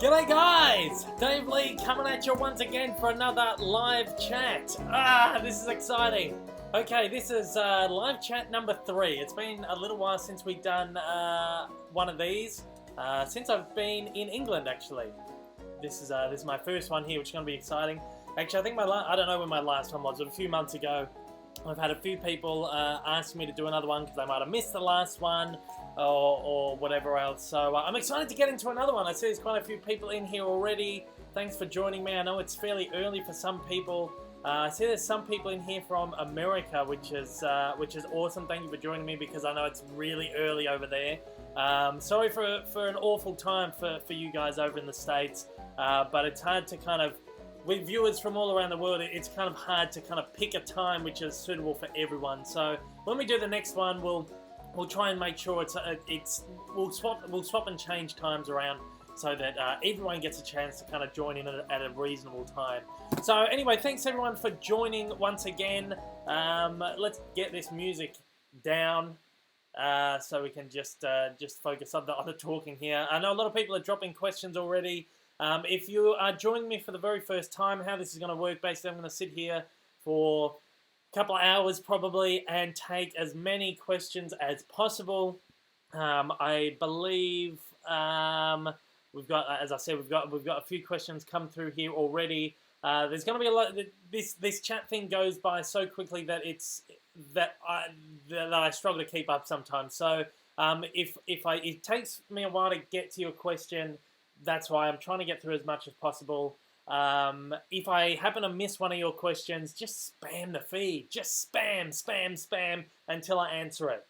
G'day guys! Dave Lee coming at you once again for another live chat. This is exciting. Okay, this is live chat number 3. It's been a little while since we've done one of these. Since I've been in England, actually. This is my first one here, which is going to be exciting. Actually, I think I don't know when my last one was. It was a few months ago. I've had a few people ask me to do another one because they might have missed the last one or whatever else. So I'm excited to get into another one. I see there's quite a few people in here already. Thanks for joining me. I know it's fairly early for some people. I see there's some people in here from America, which is awesome. Thank you for joining me because I know it's really early over there. Sorry for an awful time for you guys over in the States, but it's hard to kind of, with viewers from all around the world, it's kind of hard to kind of pick a time which is suitable for everyone. So when we do the next one, we'll try and make sure we'll swap and change times around so that everyone gets a chance to kind of join in at a reasonable time. So anyway, thanks everyone for joining once again. Let's get this music down so we can just focus on the talking here. I know a lot of people are dropping questions already. If you are joining me for the very first time, how this is going to work, basically I'm going to sit here for a couple of hours probably and take as many questions as possible. I believe we've got, as I said, we've got a few questions come through here already. There's going to be a lot. This chat thing goes by so quickly that I struggle to keep up sometimes. So it takes me a while to get to your question. That's why I'm trying to get through as much as possible. If I happen to miss one of your questions, just spam the feed. Just spam until I answer it.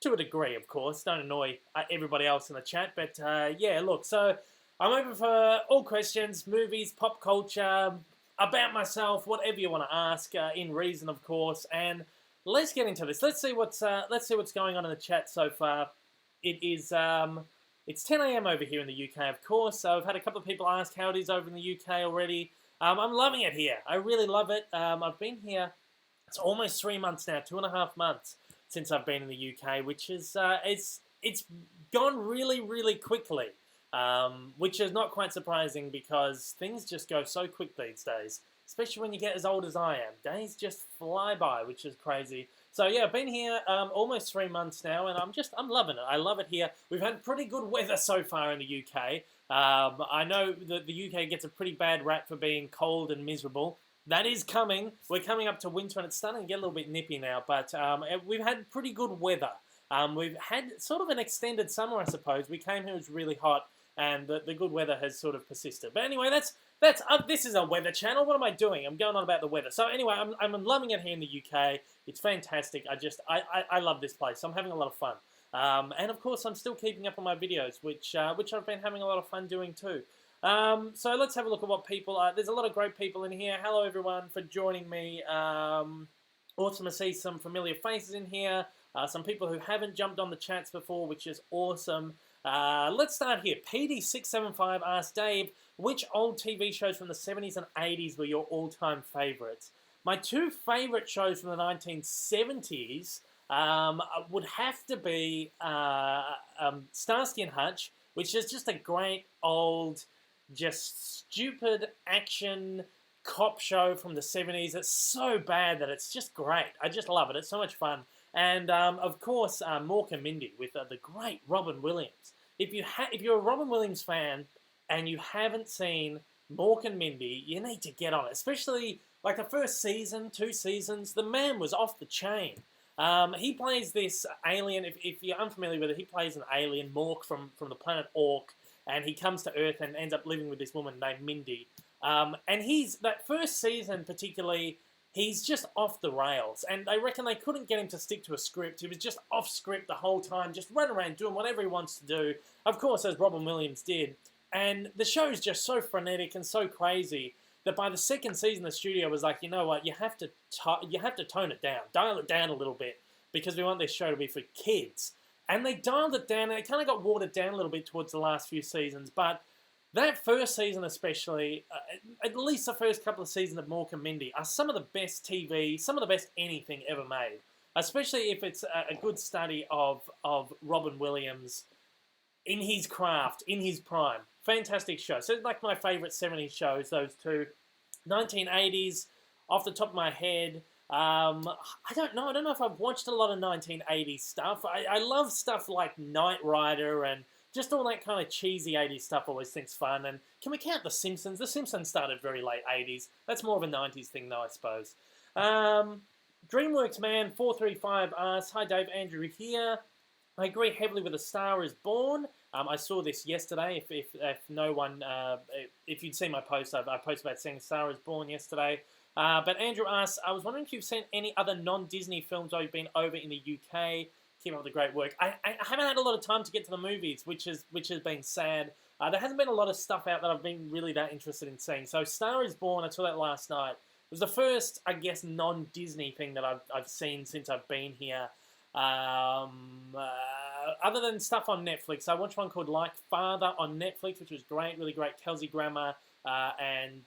To a degree, of course. Don't annoy everybody else in the chat. But yeah, look, so I'm open for all questions, movies, pop culture, about myself, whatever you want to ask, in reason, of course. And let's get into this. Let's see what's going on in the chat so far. It's 10 a.m. over here in the UK, of course, so I've had a couple of people ask how it is over in the UK already. I'm loving it here. I really love it. I've been here, it's almost 3 months now, 2.5 months since I've been in the UK, which is, it's gone really, really quickly, which is not quite surprising because things just go so quick these days, especially when you get as old as I am. Days just fly by, which is crazy. So yeah, I've been here almost 3 months now, and I'm loving it. I love it here. We've had pretty good weather so far in the UK. I know that the UK gets a pretty bad rap for being cold and miserable. That is coming. We're coming up to winter, and it's starting to get a little bit nippy now. But we've had pretty good weather. We've had sort of an extended summer, I suppose. We came here, it was really hot, and the good weather has sort of persisted. But anyway, this is a weather channel. What am I doing? I'm going on about the weather. So anyway, I'm loving it here in the UK. It's fantastic. I love this place. I'm having a lot of fun. And of course, I'm still keeping up on my videos, which I've been having a lot of fun doing too. So let's have a look at what people are. There's a lot of great people in here. Hello everyone for joining me. Awesome to see some familiar faces in here. Some people who haven't jumped on the chats before, which is awesome. Let's start here. PD675 asked Dave, which old TV shows from the 70s and 80s were your all-time favourites? My two favourite shows from the 1970s would have to be Starsky and Hutch, which is just a great old, just stupid action cop show from the 70s. It's so bad that it's just great. I just love it. It's so much fun. And of course, Mork and Mindy with the great Robin Williams. If you're a Robin Williams fan and you haven't seen Mork and Mindy, you need to get on it. Especially like the first season, 2 seasons, the man was off the chain. He plays this alien. If you're unfamiliar with it, he plays an alien, Mork from the planet Ork, and he comes to Earth and ends up living with this woman named Mindy. And that first season particularly, he's just off the rails, and I reckon they couldn't get him to stick to a script. He was just off script the whole time, just running around doing whatever he wants to do, of course, as Robin Williams did. And the show's just so frenetic and so crazy that by the second season, the studio was like, you know what, you have to tone it down, dial it down a little bit, because we want this show to be for kids. And they dialed it down, and it kind of got watered down a little bit towards the last few seasons, but that first season especially, at least the first couple of seasons of Mork and Mindy, are some of the best TV, some of the best anything ever made. Especially if it's a good study of Robin Williams in his craft, in his prime. Fantastic show. So like my favourite 70s shows, those two. 1980s, off the top of my head, I don't know. I don't know if I've watched a lot of 1980s stuff. I love stuff like Knight Rider and just all that kind of cheesy 80s stuff I always think's fun. And can we count The Simpsons? The Simpsons started very late 80s. That's more of a 90s thing though, I suppose. DreamWorks Man 435 asks, hi Dave, Andrew here. I agree heavily with A Star Is Born. I saw this yesterday. If no one, if you'd seen my post, I posted about seeing A Star Is Born yesterday. But Andrew asks, I was wondering if you've seen any other non-Disney films while you've been over in the UK. Keep up the great work. I haven't had a lot of time to get to the movies, which has been sad. There hasn't been a lot of stuff out that I've been really that interested in seeing. So Star Is Born, I saw that last night. It was the first, I guess, non-Disney thing that I've seen since I've been here. Other than stuff on Netflix, I watched one called Like Father on Netflix, which was great, really great. Kelsey Grammer and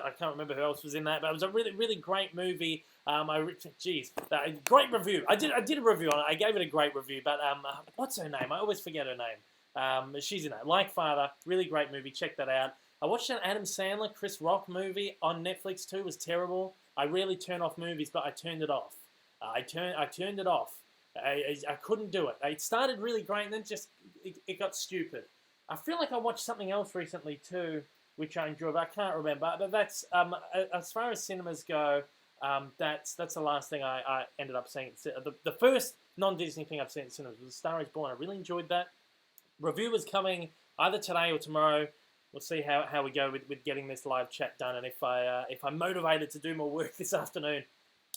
I can't remember who else was in that, but it was a really, really great movie. Great review. I did a review on it. I gave it a great review, but what's her name? I always forget her name. She's in it. Like Father, really great movie. Check that out. I watched an Adam Sandler, Chris Rock movie on Netflix too. It was terrible. I rarely turn off movies, but I turned it off. I turned it off. I couldn't do it. It started really great, and then just it got stupid. I feel like I watched something else recently too, which I enjoyed, but I can't remember. But that's as far as cinemas go. That's the last thing I ended up seeing. The first non-Disney thing I've seen in cinemas was A Star Is Born. I really enjoyed that. Review is coming either today or tomorrow. We'll see how we go with getting this live chat done, and if I'm motivated to do more work this afternoon.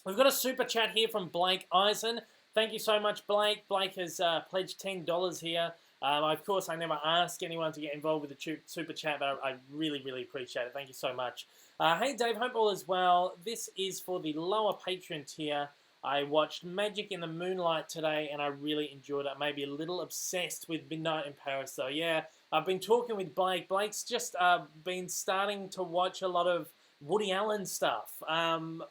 We've got a super chat here from Blake Eisen. Thank you so much, Blake. Blake has pledged $10 here. Of course, I never ask anyone to get involved with the super chat, but I really, really appreciate it. Thank you so much. Hey, Dave, hope all is well. This is for the lower patron tier. I watched Magic in the Moonlight today, and I really enjoyed it. I may be a little obsessed with Midnight in Paris, though. Yeah, I've been talking with Blake. Blake's just been starting to watch a lot of Woody Allen stuff. I'm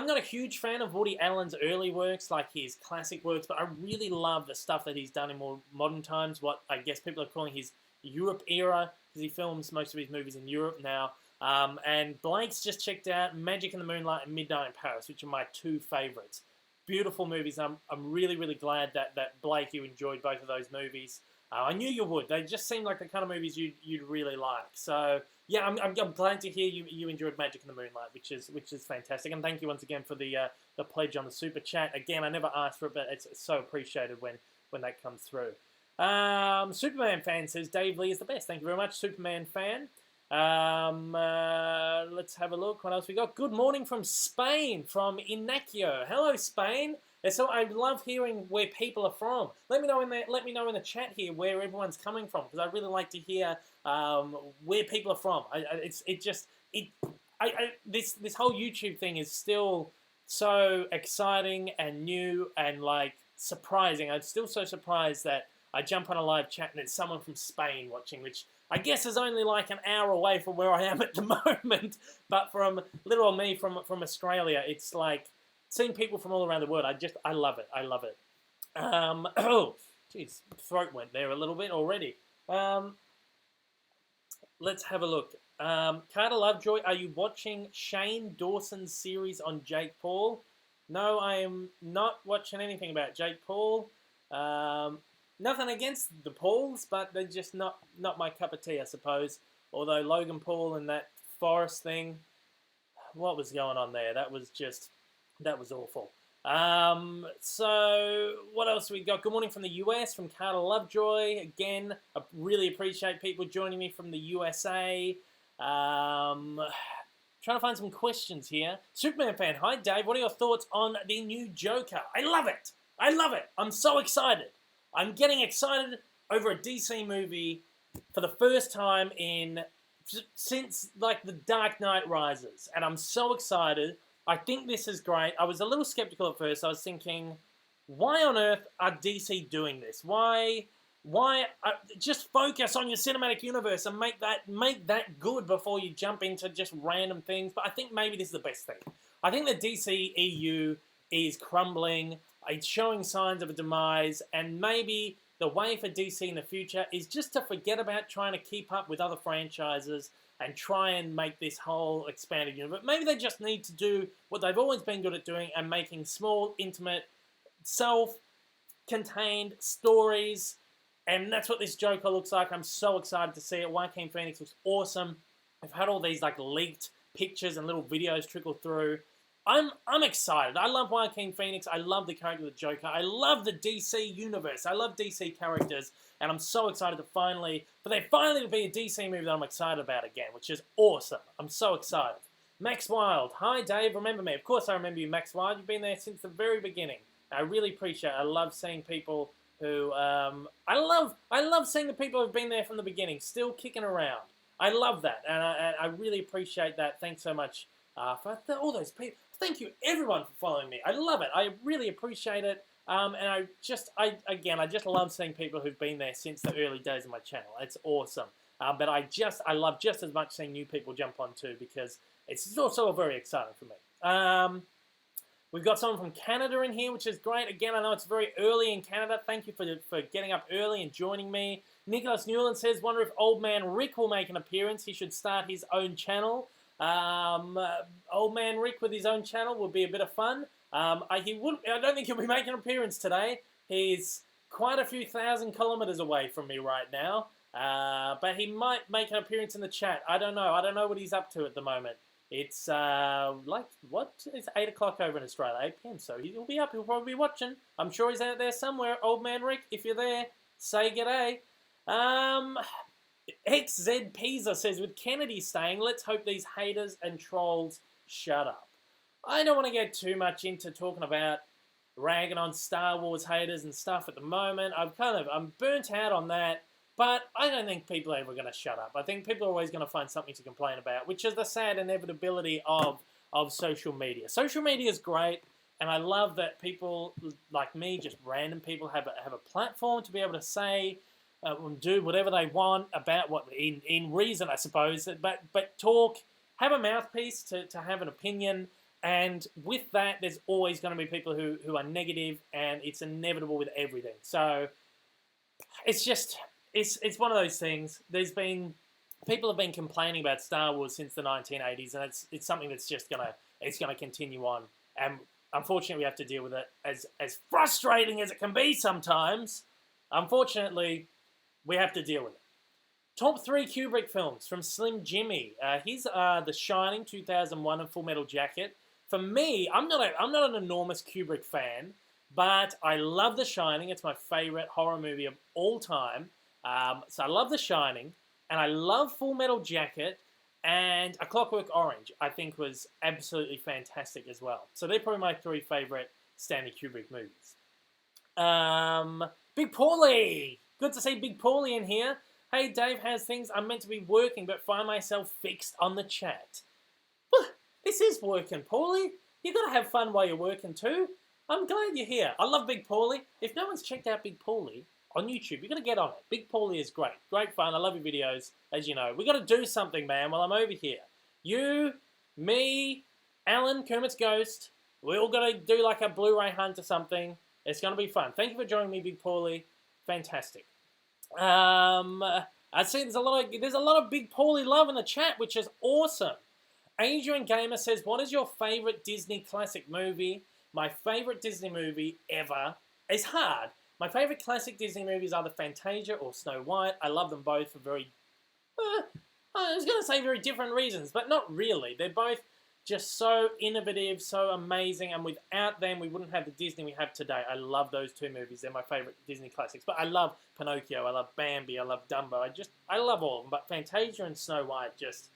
not a huge fan of Woody Allen's early works, like his classic works, but I really love the stuff that he's done in more modern times, what I guess people are calling his Europe era, because he films most of his movies in Europe now. And Blake's just checked out Magic in the Moonlight and Midnight in Paris, which are my two favourites. Beautiful movies. I'm really, really glad that Blake, you enjoyed both of those movies. I knew you would. They just seemed like the kind of movies you'd really like. So yeah, I'm glad to hear you enjoyed Magic in the Moonlight, which is fantastic. And thank you once again for the pledge on the super chat. Again, I never asked for it, but it's so appreciated when that comes through. Superman fan says Dave Lee is the best. Thank you very much, Superman fan. Let's have a look. What else we got? Good morning from Spain, from Inacio. Hello, Spain. So I love hearing where people are from. Let me know in the chat here where everyone's coming from, because I really like to hear where people are from. This whole YouTube thing is still so exciting and new and like surprising. I'm still so surprised that I jump on a live chat and it's someone from Spain watching, which I guess is only like an hour away from where I am at the moment. But from little old me from Australia, it's like seeing people from all around the world. I love it. I love it. Oh, geez, throat went there a little bit already. Let's have a look. Carter Lovejoy, are you watching Shane Dawson's series on Jake Paul? No, I am not watching anything about Jake Paul. Nothing against the Pauls, but they're just not my cup of tea, I suppose. Although Logan Paul and that Forrest thing, what was going on there? That was awful. So what else we got? Good morning from the US, from Carter Lovejoy. Again, I really appreciate people joining me from the USA. Trying to find some questions here. Superman fan, hi Dave, what are your thoughts on the new Joker? I love it. I'm so excited. I'm getting excited over a DC movie for the first time since like The Dark Knight Rises, and I'm so excited. I think this is great. I was a little skeptical at first. I was thinking, why on earth are DC doing this? Why just focus on your cinematic universe and make that good before you jump into just random things. But I think maybe this is the best thing. I think the DC EU is crumbling. It's showing signs of a demise, and maybe the way for DC in the future is just to forget about trying to keep up with other franchises and try and make this whole expanded universe. Maybe they just need to do what they've always been good at doing and making small, intimate, self-contained stories. And that's what this Joker looks like. I'm so excited to see it. Joaquin Phoenix looks awesome. I've had all these like leaked pictures and little videos trickle through. I'm excited. I love Joaquin Phoenix. I love the character of the Joker. I love the DC universe. I love DC characters, and I'm so excited for there finally to be a DC movie that I'm excited about again, which is awesome. I'm so excited. Max Wild. Hi, Dave. Remember me? Of course I remember you, Max Wild. You've been there since the very beginning. I really appreciate it. I love seeing people who... I love seeing the people who've been there from the beginning, still kicking around. I love that, and I really appreciate that. Thanks so much for all those people. Thank you, everyone, for following me. I love it. I really appreciate it. And I just love seeing people who've been there since the early days of my channel. It's awesome. But I love just as much seeing new people jump on too, because it's also very exciting for me. We've got someone from Canada in here, which is great. Again, I know it's very early in Canada. Thank you for getting up early and joining me. Nicholas Newland says, wonder if Old Man Rick will make an appearance. He should start his own channel. Old Man Rick with his own channel would be a bit of fun. I don't think he'll be making an appearance today. He's quite a few thousand kilometers away from me right now. But he might make an appearance in the chat. I don't know. I don't know what he's up to at the moment. It's It's 8 o'clock over in Australia, 8 p.m. So he'll be up. He'll probably be watching. I'm sure he's out there somewhere. Old Man Rick, if you're there, say g'day. XZ Pisa says, with Kennedy staying, let's hope these haters and trolls shut up. I don't want to get too much into talking about ragging on Star Wars haters and stuff at the moment. I'm burnt out on that, but I don't think people are ever going to shut up. I think people are always going to find something to complain about, which is the sad inevitability of social media. Social media is great, and I love that people like me, just random people, have a platform to be able to say, do whatever they want about what in reason, I suppose, but talk, have a mouthpiece to have an opinion, and with that, there's always going to be people who are negative, and it's inevitable with everything. So it's one of those things. People have been complaining about Star Wars since the 1980s, and it's something that's just gonna continue on, and unfortunately we have to deal with it, as frustrating as it can be sometimes. Unfortunately, we have to deal with it. Top 3 Kubrick films from Slim Jimmy. Here's The Shining, 2001, and Full Metal Jacket. For me, I'm not an enormous Kubrick fan, but I love The Shining. It's my favorite horror movie of all time. So I love The Shining, and I love Full Metal Jacket, and A Clockwork Orange, I think, was absolutely fantastic as well. So they're probably my 3 favorite Stanley Kubrick movies. Big Paulie! Good to see Big Paulie in here. Hey, Dave, how's things? I'm meant to be working, but find myself fixed on the chat. This is working, Paulie. You got to have fun while you're working too. I'm glad you're here. I love Big Paulie. If no one's checked out Big Paulie on YouTube, you got to get on it. Big Paulie is great. Great fun. I love your videos, as you know. We got to do something, man, while I'm over here. You, me, Alan, Kermit's Ghost, we all got to do like a Blu-ray hunt or something. It's going to be fun. Thank you for joining me, Big Paulie. Fantastic. I see there's a lot of Big Paulie love in the chat, which is awesome. Adrian Gamer says, what is your favorite Disney classic movie? My favorite Disney movie ever is hard. My favorite classic Disney movies are either Fantasia or Snow White. I love them both for very, I was going to say very different reasons, but not really. They're both just so innovative, so amazing, and without them, we wouldn't have the Disney we have today. I love those 2 movies. They're my favorite Disney classics. But I love Pinocchio, I love Bambi, I love Dumbo. I love all of them. But Fantasia and Snow White just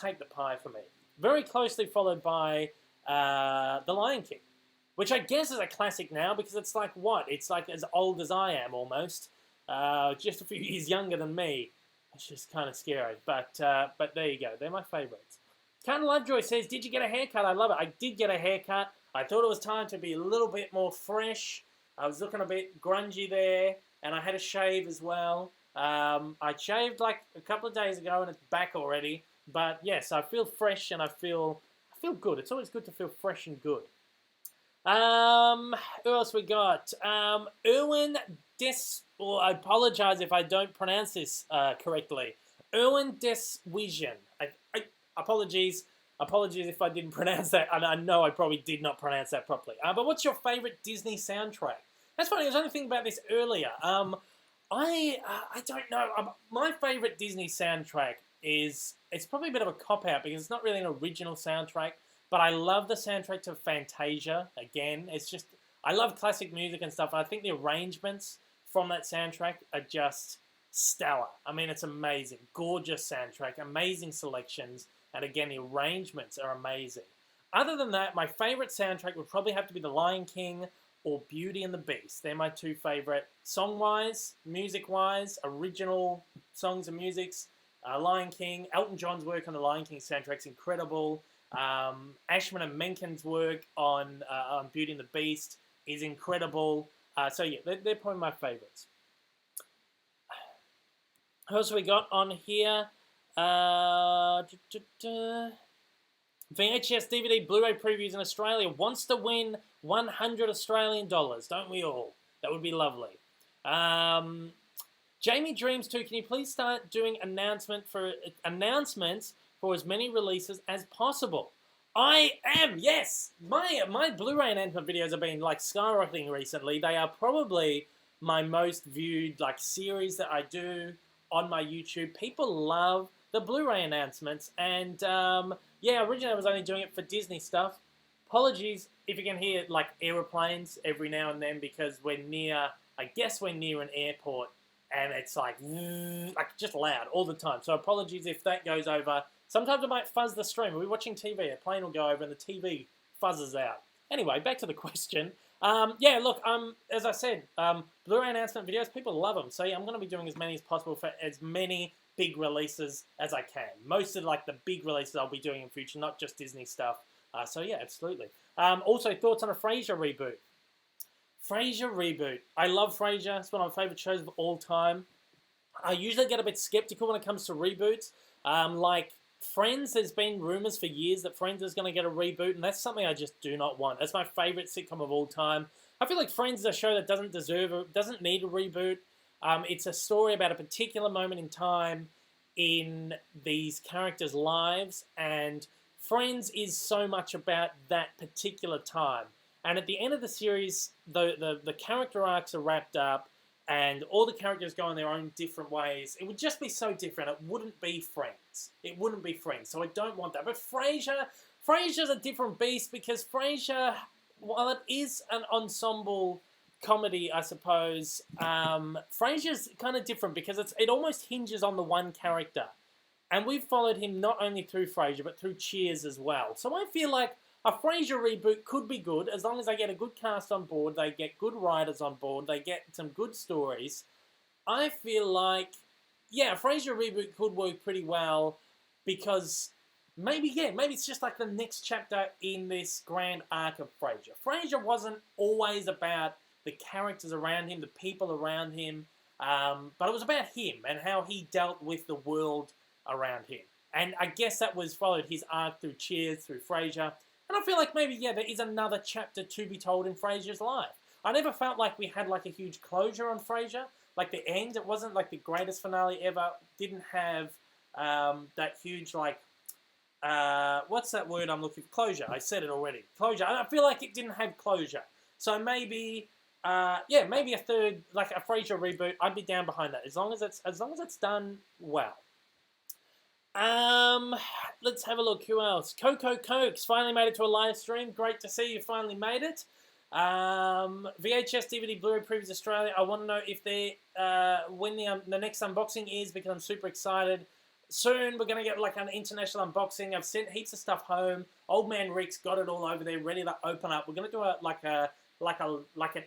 take the pie for me. Very closely followed by The Lion King, which I guess is a classic now because it's like what? It's like as old as I am almost, just a few years younger than me. It's just kind of scary. But there you go. They're my favorites. Kind of Lovejoy says, did you get a haircut? I love it. I did get a haircut. I thought it was time to be a little bit more fresh. I was looking a bit grungy there, and I had a shave as well. I shaved like a couple of days ago, and it's back already. But yes, I feel fresh, and I feel good. It's always good to feel fresh and good. Who else we got? Erwin Des. Well, I apologize if I don't pronounce this correctly. Erwin Desvision. Apologies. Apologies if I didn't pronounce that. And I know I probably did not pronounce that properly. But what's your favorite Disney soundtrack? That's funny. I was only thinking about this earlier. I don't know. My favorite Disney soundtrack is, it's probably a bit of a cop-out because it's not really an original soundtrack, but I love the soundtrack to Fantasia. Again, it's just, I love classic music and stuff, and I think the arrangements from that soundtrack are just stellar. I mean, it's amazing. Gorgeous soundtrack, amazing selections, and again, the arrangements are amazing. Other than that, my favorite soundtrack would probably have to be The Lion King or Beauty and the Beast. They're my two favorite, song-wise, music-wise, original songs and musics. Lion King, Elton John's work on the Lion King soundtrack's incredible. Ashman and Menken's work on Beauty and the Beast is incredible. So yeah, they're probably my favorites. Who else we got on here? VHS, DVD, Blu-ray previews in Australia wants to win 100 Australian dollars, don't we all? That would be lovely. Jamie Dreams too. Can you please start doing announcements for as many releases as possible? I am, yes. My Blu-ray announcement videos have been like skyrocketing recently. They are probably my most viewed like series that I do on my YouTube. People love the Blu-ray announcements, and yeah, originally I was only doing it for Disney stuff. Apologies if you can hear like aeroplanes every now and then because we're near, I guess we're near an airport, and it's like just loud all the time. So apologies if that goes over. Sometimes I might fuzz the stream. We're watching TV, a plane will go over and the TV fuzzes out. Anyway, back to the question. Yeah, look, as I said, Blu-ray announcement videos, people love them. So yeah, I'm going to be doing as many as possible for as many big releases as I can. Most of like the big releases I'll be doing in future, not just Disney stuff. So yeah, absolutely. Also, thoughts on a Frasier reboot. Frasier reboot. I love Frasier. It's one of my favourite shows of all time. I usually get a bit skeptical when it comes to reboots. Like Friends, there's been rumours for years that Friends is going to get a reboot, and that's something I just do not want. That's my favourite sitcom of all time. I feel like Friends is a show that doesn't need a reboot. It's a story about a particular moment in time in these characters' lives, and Friends is so much about that particular time. And at the end of the series, the character arcs are wrapped up, and all the characters go in their own different ways. It would just be so different. It wouldn't be Friends. It wouldn't be Friends. So I don't want that. But Frasier's a different beast because Frasier, while it is an ensemble comedy, I suppose, Frasier's kind of different because it almost hinges on the one character. And we've followed him not only through Frasier, but through Cheers as well. So I feel like a Frasier reboot could be good as long as they get a good cast on board, they get good writers on board, they get some good stories. I feel like, yeah, a Frasier reboot could work pretty well because maybe it's just like the next chapter in this grand arc of Frasier. Frasier wasn't always about the characters around him, the people around him, but it was about him and how he dealt with the world around him. And I guess that was followed his arc through Cheers, through Frasier. And I feel like maybe, yeah, there is another chapter to be told in Frasier's life. I never felt like we had like a huge closure on Frasier. Like the end, it wasn't like the greatest finale ever. Didn't have that huge like, what's that word I'm looking for? Closure. I said it already. Closure. I feel like it didn't have closure. So maybe, yeah, maybe a third, like a Frasier reboot. I'd be down behind that as long as it's done well. Let's have a look. Who else? Coco Cokes finally made it to a live stream. Great to see you finally made it. VHS, DVD, Blu-ray previews Australia. I want to know if they when the next unboxing is because I'm super excited. Soon we're gonna get like an international unboxing. I've sent heaps of stuff home. Old man Rick's got it all over there, ready to open up. We're gonna do an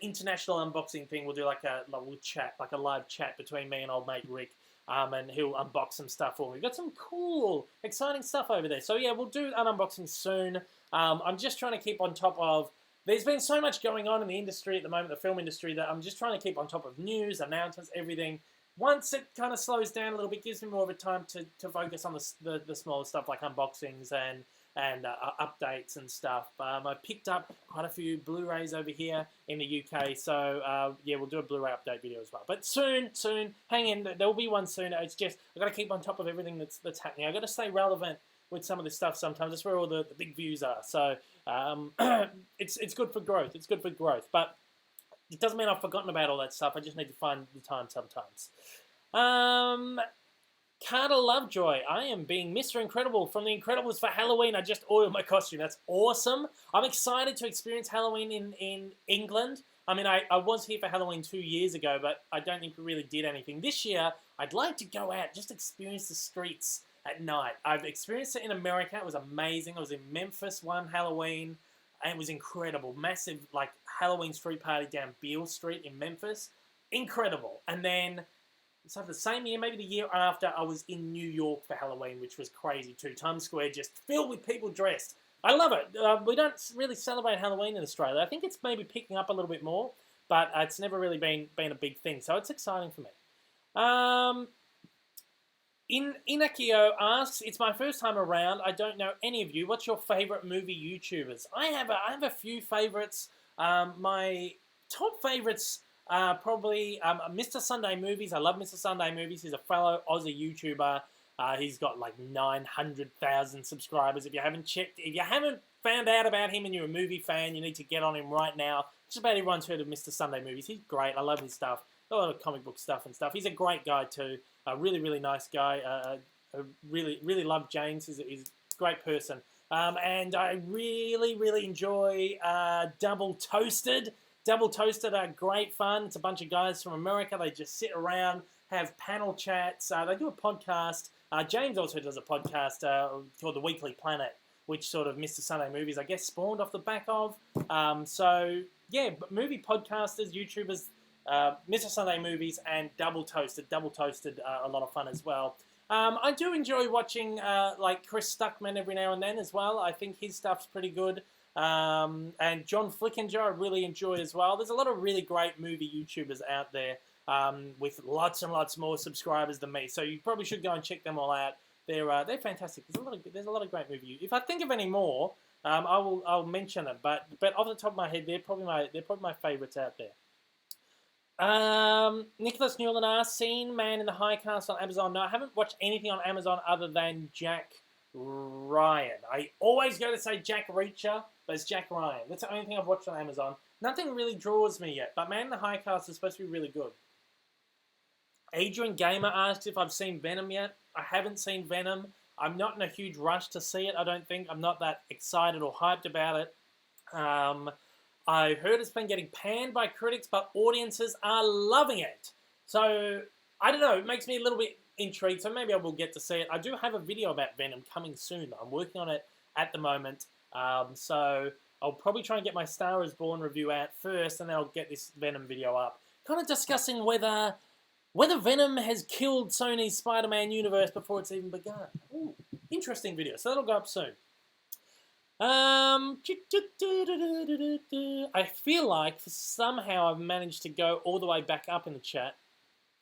international unboxing thing. We'll do we'll chat, like a live chat between me and old mate Rick. And he'll unbox some stuff for me. We've got some cool, exciting stuff over there. So yeah, we'll do an unboxing soon. I'm just trying to keep on top of... There's been so much going on in the industry at the moment, the film industry, that I'm just trying to keep on top of news, announcements, everything. Once it kind of slows down a little bit, gives me more of a time to focus on the smaller stuff like unboxings and and updates and stuff. I picked up quite a few Blu-rays over here in the UK, so yeah, we'll do a Blu-ray update video as well. But soon, hang in, there will be one soon. It's just, I've got to keep on top of everything that's happening. I've got to stay relevant with some of this stuff sometimes. That's where all the big views are. So it's good for growth. It's good for growth. But it doesn't mean I've forgotten about all that stuff. I just need to find the time sometimes. Carter Lovejoy, I am being Mr. Incredible from The Incredibles for Halloween. I just ordered my costume. That's awesome. I'm excited to experience Halloween in England. I mean, I was here for Halloween 2 years ago, but I don't think we really did anything. This year, I'd like to go out, just experience the streets at night. I've experienced it in America. It was amazing. I was in Memphis one Halloween, and it was incredible. Massive, like, Halloween street party down Beale Street in Memphis. Incredible. And then so the same year, maybe the year after, I was in New York for Halloween, which was crazy too. Times Square just filled with people dressed. I love it. We don't really celebrate Halloween in Australia. I think it's maybe picking up a little bit more, but it's never really been a big thing. So it's exciting for me. Inakio asks, it's my first time around. I don't know any of you. What's your favourite movie YouTubers? I have a few favourites. My top favourites probably Mr. Sunday Movies. I love Mr. Sunday Movies. He's a fellow Aussie YouTuber. He's got like 900,000 subscribers. If you haven't found out about him and you're a movie fan, you need to get on him right now. Just about everyone's heard of Mr. Sunday Movies. He's great. I love his stuff. A lot of comic book stuff and stuff. He's a great guy too. A really, really nice guy. I really, really love James. He's a great person. And I really, really enjoy Double Toasted. Double Toasted are great fun. It's a bunch of guys from America. They just sit around, have panel chats. They do a podcast. James also does a podcast called The Weekly Planet, which sort of Mr. Sunday Movies, I guess, spawned off the back of. So, yeah, movie podcasters, YouTubers, Mr. Sunday Movies, and Double Toasted. Double Toasted are a lot of fun as well. I do enjoy watching like Chris Stuckman every now and then as well. I think his stuff's pretty good. And John Flickinger I really enjoy as well. There's a lot of really great movie YouTubers out there with lots and lots more subscribers than me. So you probably should go and check them all out. They're fantastic. There's a lot of great movie. If I think of any more, I'll mention them. But off the top of my head, they're probably my favourites out there. Nicholas Newland asks, seen Man in the High Castle on Amazon? No, I haven't watched anything on Amazon other than Jack Ryan. I always go to say Jack Reacher, but it's Jack Ryan. That's the only thing I've watched on Amazon. Nothing really draws me yet, but Man in the High Castle is supposed to be really good. Adrian Gamer asks if I've seen Venom yet. I haven't seen Venom. I'm not in a huge rush to see it, I don't think. I'm not that excited or hyped about it. I've heard it's been getting panned by critics, but audiences are loving it. So, I don't know, it makes me a little bit intrigued, so maybe I will get to see it. I do have a video about Venom coming soon. I'm working on it at the moment. So, I'll probably try and get my Star is Born review out first, and then I'll get this Venom video up. Kind of discussing whether Venom has killed Sony's Spider-Man universe before it's even begun. Ooh, interesting video, so that'll go up soon. I feel like somehow I've managed to go all the way back up in the chat.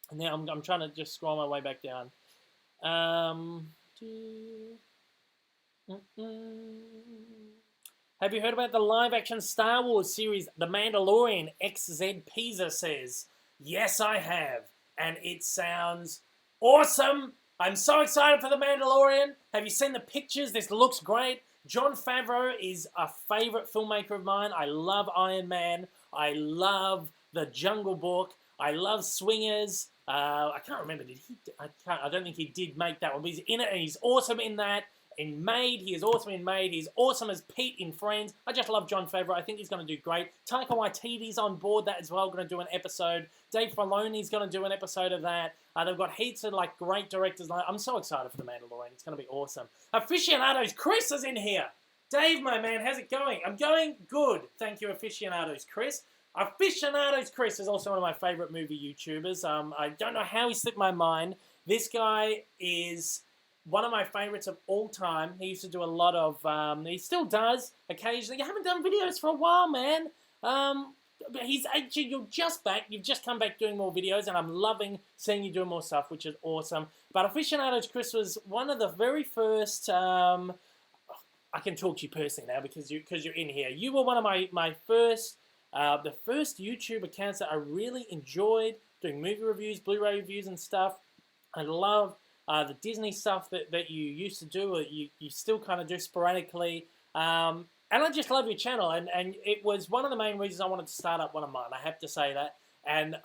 And now I'm trying to just scroll my way back down. Have you heard about the live-action Star Wars series, The Mandalorian? XZ Pisa says, yes, I have. And it sounds awesome. I'm so excited for The Mandalorian. Have you seen the pictures? This looks great. Jon Favreau is a favourite filmmaker of mine. I love Iron Man. I love The Jungle Book. I love Swingers. I can't remember. I don't think he did make that one, but he's in it and he's awesome in that. In Made, he is awesome in Made. He's awesome as Pete in Friends. I just love Jon Favreau. I think he's going to do great. Taika Waititi's on board that as well, going to do an episode. Dave Filoni's going to do an episode of that. They've got heaps of like great directors. I'm so excited for The Mandalorian. It's going to be awesome. Aficionados, Chris is in here. Dave, my man, how's it going? I'm going good. Thank you, Aficionados, Chris. Aficionados Chris is also one of my favourite movie YouTubers. I don't know how he slipped my mind. This guy is one of my favourites of all time. He used to do a lot of, he still does occasionally. You haven't done videos for a while, man. He's actually, you've just come back doing more videos, and I'm loving seeing you doing more stuff, which is awesome. But Aficionados Chris was one of the very first, I can talk to you personally now because you're in here. You were one of my first the first YouTube accounts that I really enjoyed doing movie reviews, Blu-ray reviews, and stuff. I love the Disney stuff that you used to do, or you still kind of do sporadically. And I just love your channel, and it was one of the main reasons I wanted to start up one of mine. I have to say that, and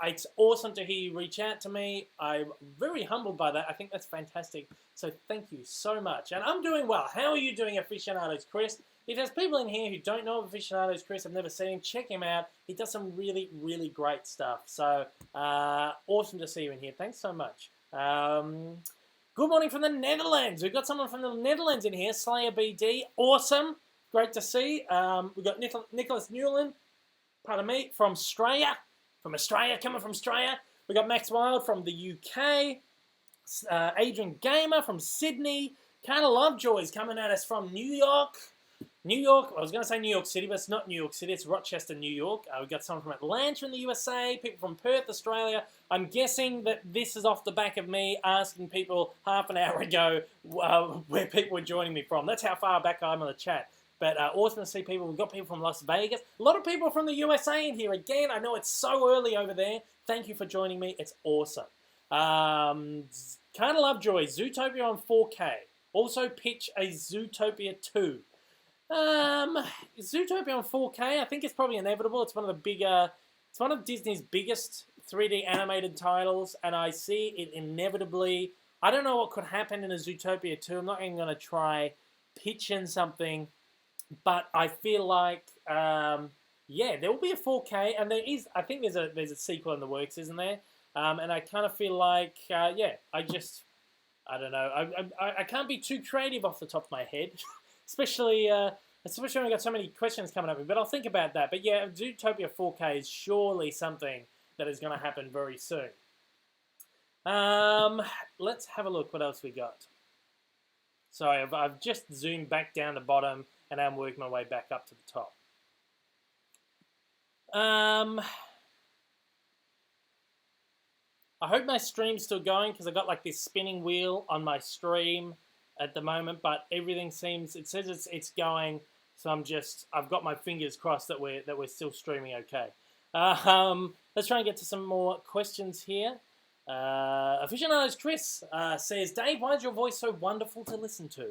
it's awesome to hear you reach out to me. I'm very humbled by that. I think that's fantastic. So thank you so much. And I'm doing well. How are you doing, Aficionados Chris? If there's people in here who don't know Aficionados Chris, I've never seen him, check him out. He does some really, really great stuff. So awesome to see you in here. Thanks so much. Good morning from the Netherlands. We've got someone from the Netherlands in here, Slayer BD. Awesome. Great to see. We've got Nicholas Newland, pardon me, from Australia. Coming from Australia. We've got Max Wild from the UK. Adrian Gamer from Sydney. Carter Lovejoy's coming at us from New York. I was going to say New York City, but it's not New York City. It's Rochester, New York. We've got someone from Atlanta in the USA, people from Perth, Australia. I'm guessing that this is off the back of me asking people half an hour ago where people were joining me from. That's how far back I'm on the chat. But awesome to see people. We've got people from Las Vegas. A lot of people from the USA in here. Again, I know it's so early over there. Thank you for joining me. It's awesome. Kind of Lovejoy, Zootopia on 4K. Also pitch a Zootopia 2. Zootopia on 4K, I think it's probably inevitable. It's one of Disney's biggest 3D animated titles, and I see it inevitably. I don't know what could happen in a Zootopia 2. I'm not even going to try pitching something, but I feel like, yeah, there will be a 4K, and I think there's a sequel in the works, isn't there? And I kind of feel like, yeah, I don't know. I can't be too creative off the top of my head. Especially when I've got so many questions coming up, but I'll think about that. But yeah, Zootopia 4K is surely something that is going to happen very soon. Let's have a look what else we got. Sorry, I've just zoomed back down the bottom, and I'm working my way back up to the top. I hope my stream's still going, because I've got like this spinning wheel on my stream at the moment, but everything seems, it says it's going, so I've got my fingers crossed that we're still streaming okay. Let's try and get to some more questions here. Aficionados Chris says, Dave, why is your voice so wonderful to listen to?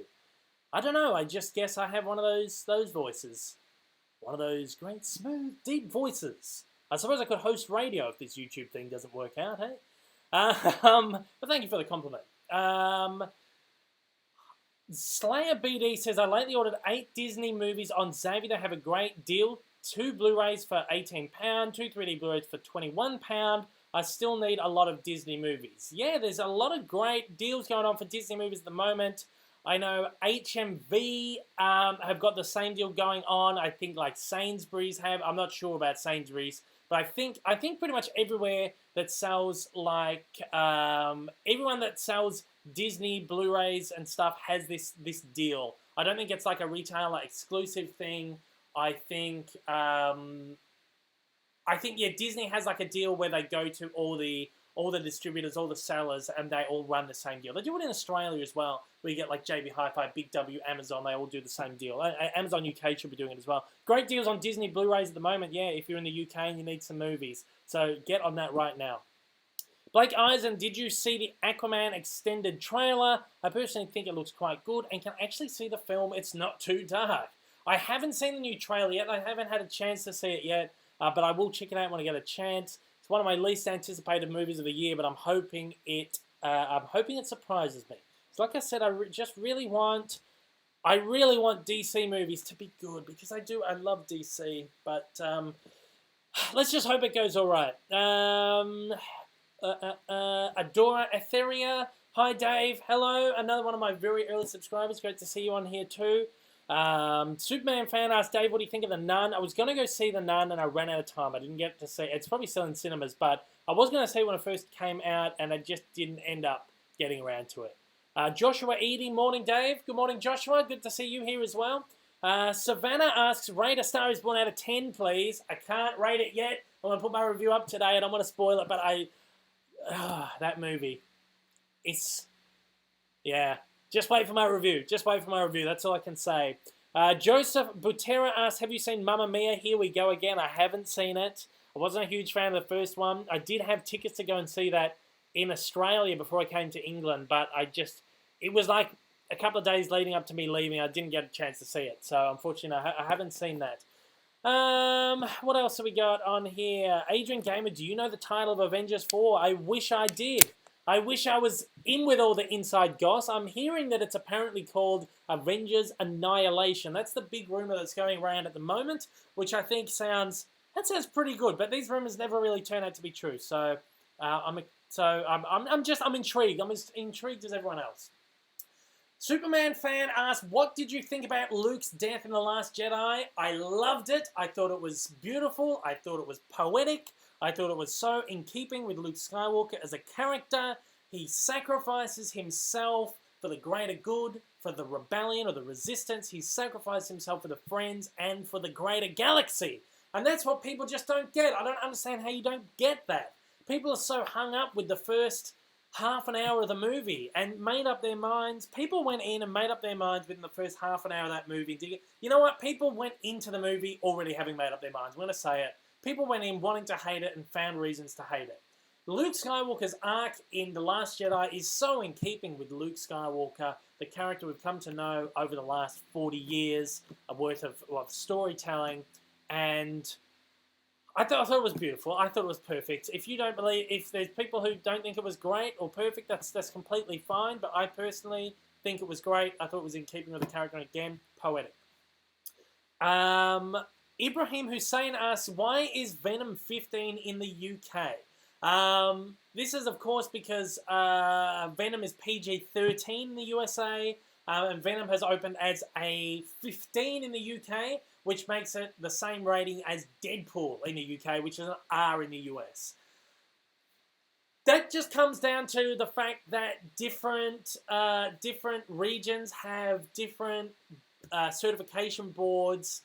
I don't know, I just guess I have one of those voices. One of those great, smooth, deep voices. I suppose I could host radio if this YouTube thing doesn't work out, hey? But thank you for the compliment. Slayer BD says, I lately ordered 8 Disney movies on Xavier. They have a great deal. 2 Blu-rays for £18, 2 3D Blu-rays for £21. I still need a lot of Disney movies. Yeah, there's a lot of great deals going on for Disney movies at the moment. I know HMV have got the same deal going on. I think like Sainsbury's have. I'm not sure about Sainsbury's. But I think pretty much everywhere that sells like everyone that sells Disney Blu-rays and stuff has this deal. I don't think it's like a retailer exclusive thing. I think yeah, Disney has like a deal where they go to all the distributors, all the sellers, and they all run the same deal. They do it in Australia as well, where you get like JB Hi-Fi, Big W, Amazon. They all do the same deal. Amazon UK should be doing it as well. Great deals on Disney Blu-rays at the moment. Yeah, if you're in the UK and you need some movies, so get on that right now. Blake Eisen, did you see the Aquaman extended trailer? I personally think it looks quite good and can actually see the film. It's not too dark. I haven't seen the new trailer yet. I haven't had a chance to see it yet, but I will check it out when I get a chance. It's one of my least anticipated movies of the year, but I'm hoping it surprises me. So like I said, I really want DC movies to be good, because I love DC, but let's just hope it goes all right. Adora Etheria, hi Dave, hello, another one of my very early subscribers, great to see you on here too. Superman fan asked, Dave, what do you think of The Nun? I was going to go see The Nun and I ran out of time. I didn't get to see it. It's probably still in cinemas, but I was going to see it when it first came out and I just didn't end up getting around to it. Joshua Eady, morning Dave. Good morning Joshua, good to see you here as well. Savannah asks, rate A Star Is Born out of 10 please. I can't rate it yet. I'm going to put my review up today. I don't want to spoil it, but that movie, yeah, Just wait for my review. Just wait for my review. That's all I can say. Joseph Butera asks, have you seen Mamma Mia? Here we go again. I haven't seen it. I wasn't a huge fan of the first one. I did have tickets to go and see that in Australia before I came to England, but it was like a couple of days leading up to me leaving. I didn't get a chance to see it, so unfortunately I haven't seen that. What else have we got on here? Adrian Gamer, do you know the title of Avengers 4? I wish I did. I wish I was in with all the inside goss. I'm hearing that it's apparently called Avengers Annihilation. That's the big rumor that's going around at the moment, which I think sounds pretty good. But these rumors never really turn out to be true. So I'm intrigued. I'm as intrigued as everyone else. Superman fan asked, what did you think about Luke's death in The Last Jedi? I loved it. I thought it was beautiful. I thought it was poetic. I thought it was so in keeping with Luke Skywalker as a character. He sacrifices himself for the greater good, for the rebellion or the resistance. He sacrificed himself for the friends and for the greater galaxy. And that's what people just don't get. I don't understand how you don't get that. People are so hung up with the first half an hour of the movie and made up their minds. People went in and made up their minds within the first half an hour of that movie. You know what? People went into the movie already having made up their minds. I'm going to say it. People went in wanting to hate it and found reasons to hate it. Luke Skywalker's arc in The Last Jedi is so in keeping with Luke Skywalker, the character we've come to know over the last 40 years worth of storytelling, and I thought it was beautiful. I thought it was perfect. If there's people who don't think it was great or perfect, that's completely fine, but I personally think it was great. I thought it was in keeping with the character, and again, poetic. Ibrahim Hussein asks, why is Venom 15 in the UK? This is, of course, because Venom is PG-13 in the USA, and Venom has opened as a 15 in the UK, which makes it the same rating as Deadpool in the UK, which is an R in the US. That just comes down to the fact that different regions have different certification boards.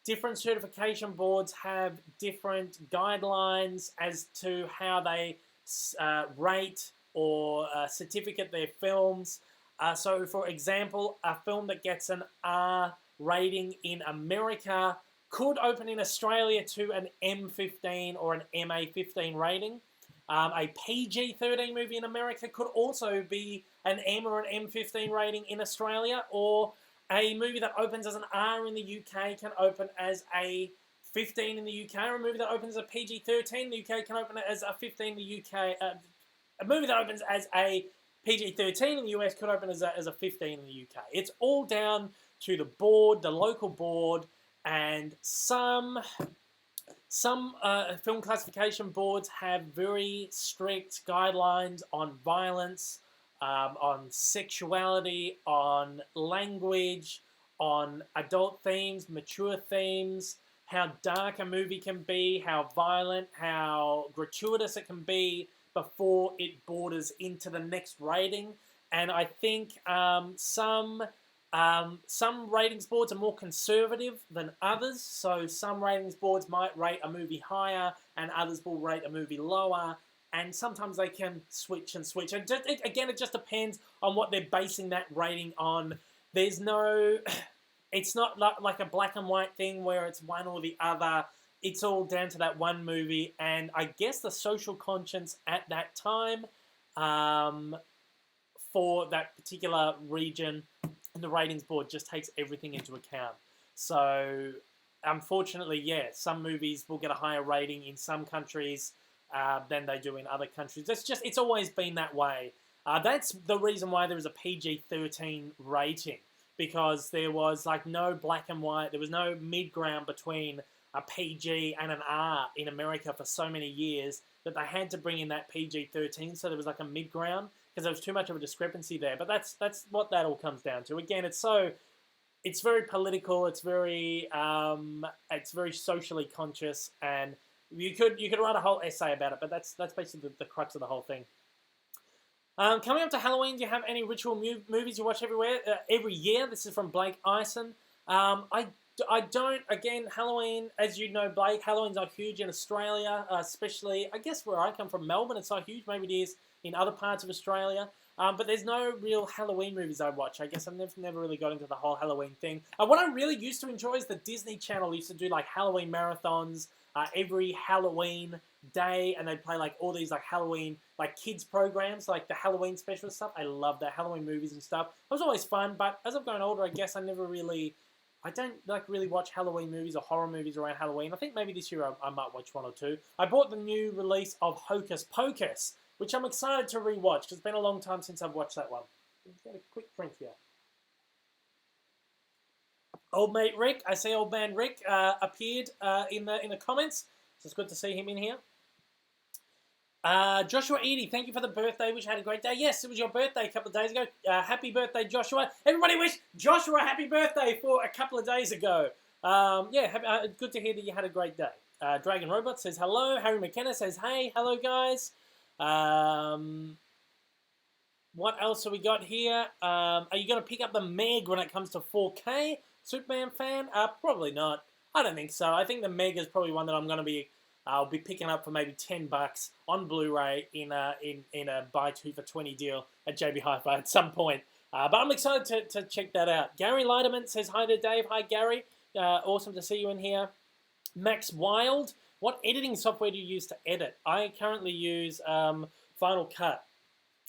Different certification boards have different guidelines as to how they rate or certificate their films. So, for example, a film that gets an R rating in America could open in Australia to an M15 or an MA15 rating. A PG-13 movie in America could also be an M or an M15 rating in Australia, or a movie that opens as an R in the UK can open as a 15 in the UK, or a movie that opens as a PG-13 in the UK can open as a 15 in the UK. A movie that opens as a PG-13 in the US could open as a 15 in the UK. It's all down to the board, the local board, and some film classification boards have very strict guidelines on violence, on sexuality, on language, on adult themes, mature themes, how dark a movie can be, how violent, how gratuitous it can be before it borders into the next rating. And I think some ratings boards are more conservative than others. So some ratings boards might rate a movie higher and others will rate a movie lower. And sometimes they can switch and switch. And again, it just depends on what they're basing that rating on. There's no... It's not like a black and white thing where it's one or the other. It's all down to that one movie. And I guess the social conscience at that time for that particular region, the ratings board just takes everything into account. So, unfortunately, yeah, some movies will get a higher rating in some countries than they do in other countries. It's always been that way. That's the reason why there is a PG-13 rating, because there was like no black and white, there was no mid-ground between a PG and an R in America for so many years that they had to bring in that PG-13, so there was like a mid-ground, because there was too much of a discrepancy there. But that's what that all comes down to. Again, it's very political, it's very socially conscious, and you could write a whole essay about it, but that's basically the crux of the whole thing. Coming up to Halloween, do you have any ritual movies you watch every year? This is from Blake Ison. I I don't. Again, Halloween, as you know, Blake, Halloween's not huge in Australia, especially, I guess, where I come from, Melbourne. It's not huge. Maybe it is in other parts of Australia. But there's no real Halloween movies I watch. I guess I've never really got into the whole Halloween thing. What I really used to enjoy is the Disney Channel used to do like Halloween marathons every Halloween day, and they'd play like all these like Halloween like kids programs, like the Halloween special stuff. I love that, Halloween movies and stuff. It was always fun, but as I've grown older, I guess I don't like really watch Halloween movies or horror movies around Halloween. I think maybe this year I might watch one or two. I bought the new release of Hocus Pocus, which I'm excited to rewatch because it's been a long time since I've watched that one. Let's get a quick print here. Old mate Rick, I see old man Rick appeared in the comments. So it's good to see him in here. Joshua Eady, thank you for the birthday. Wish you had a great day. Yes, it was your birthday a couple of days ago. Happy birthday, Joshua. Everybody wish Joshua a happy birthday for a couple of days ago. Good to hear that you had a great day. Dragon Robot says hello. Harry McKenna says, hey, hello, guys. What else have we got here? Are you going to pick up the Meg when it comes to 4K? Superman fan? Probably not. I don't think so. I think the Meg is probably one that I'll be picking up for maybe $10 on Blu-ray in a buy 2 for 20 deal at JB Hi-Fi at some point. But I'm excited to check that out. Gary Leiderman says hi to Dave. Hi, Gary. Awesome to see you in here. Max Wild, what editing software do you use to edit? I currently use Final Cut.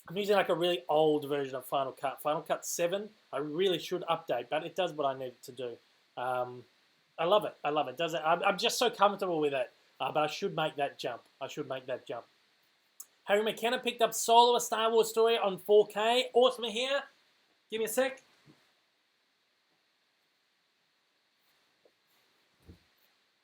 I'm using like a really old version of Final Cut. Final Cut 7. I really should update, but it does what I need it to do. I love it. I love it. Does it? I'm just so comfortable with it. But I should make that jump. Harry McKenna picked up Solo, a Star Wars story on 4K. Awesome here. Give me a sec.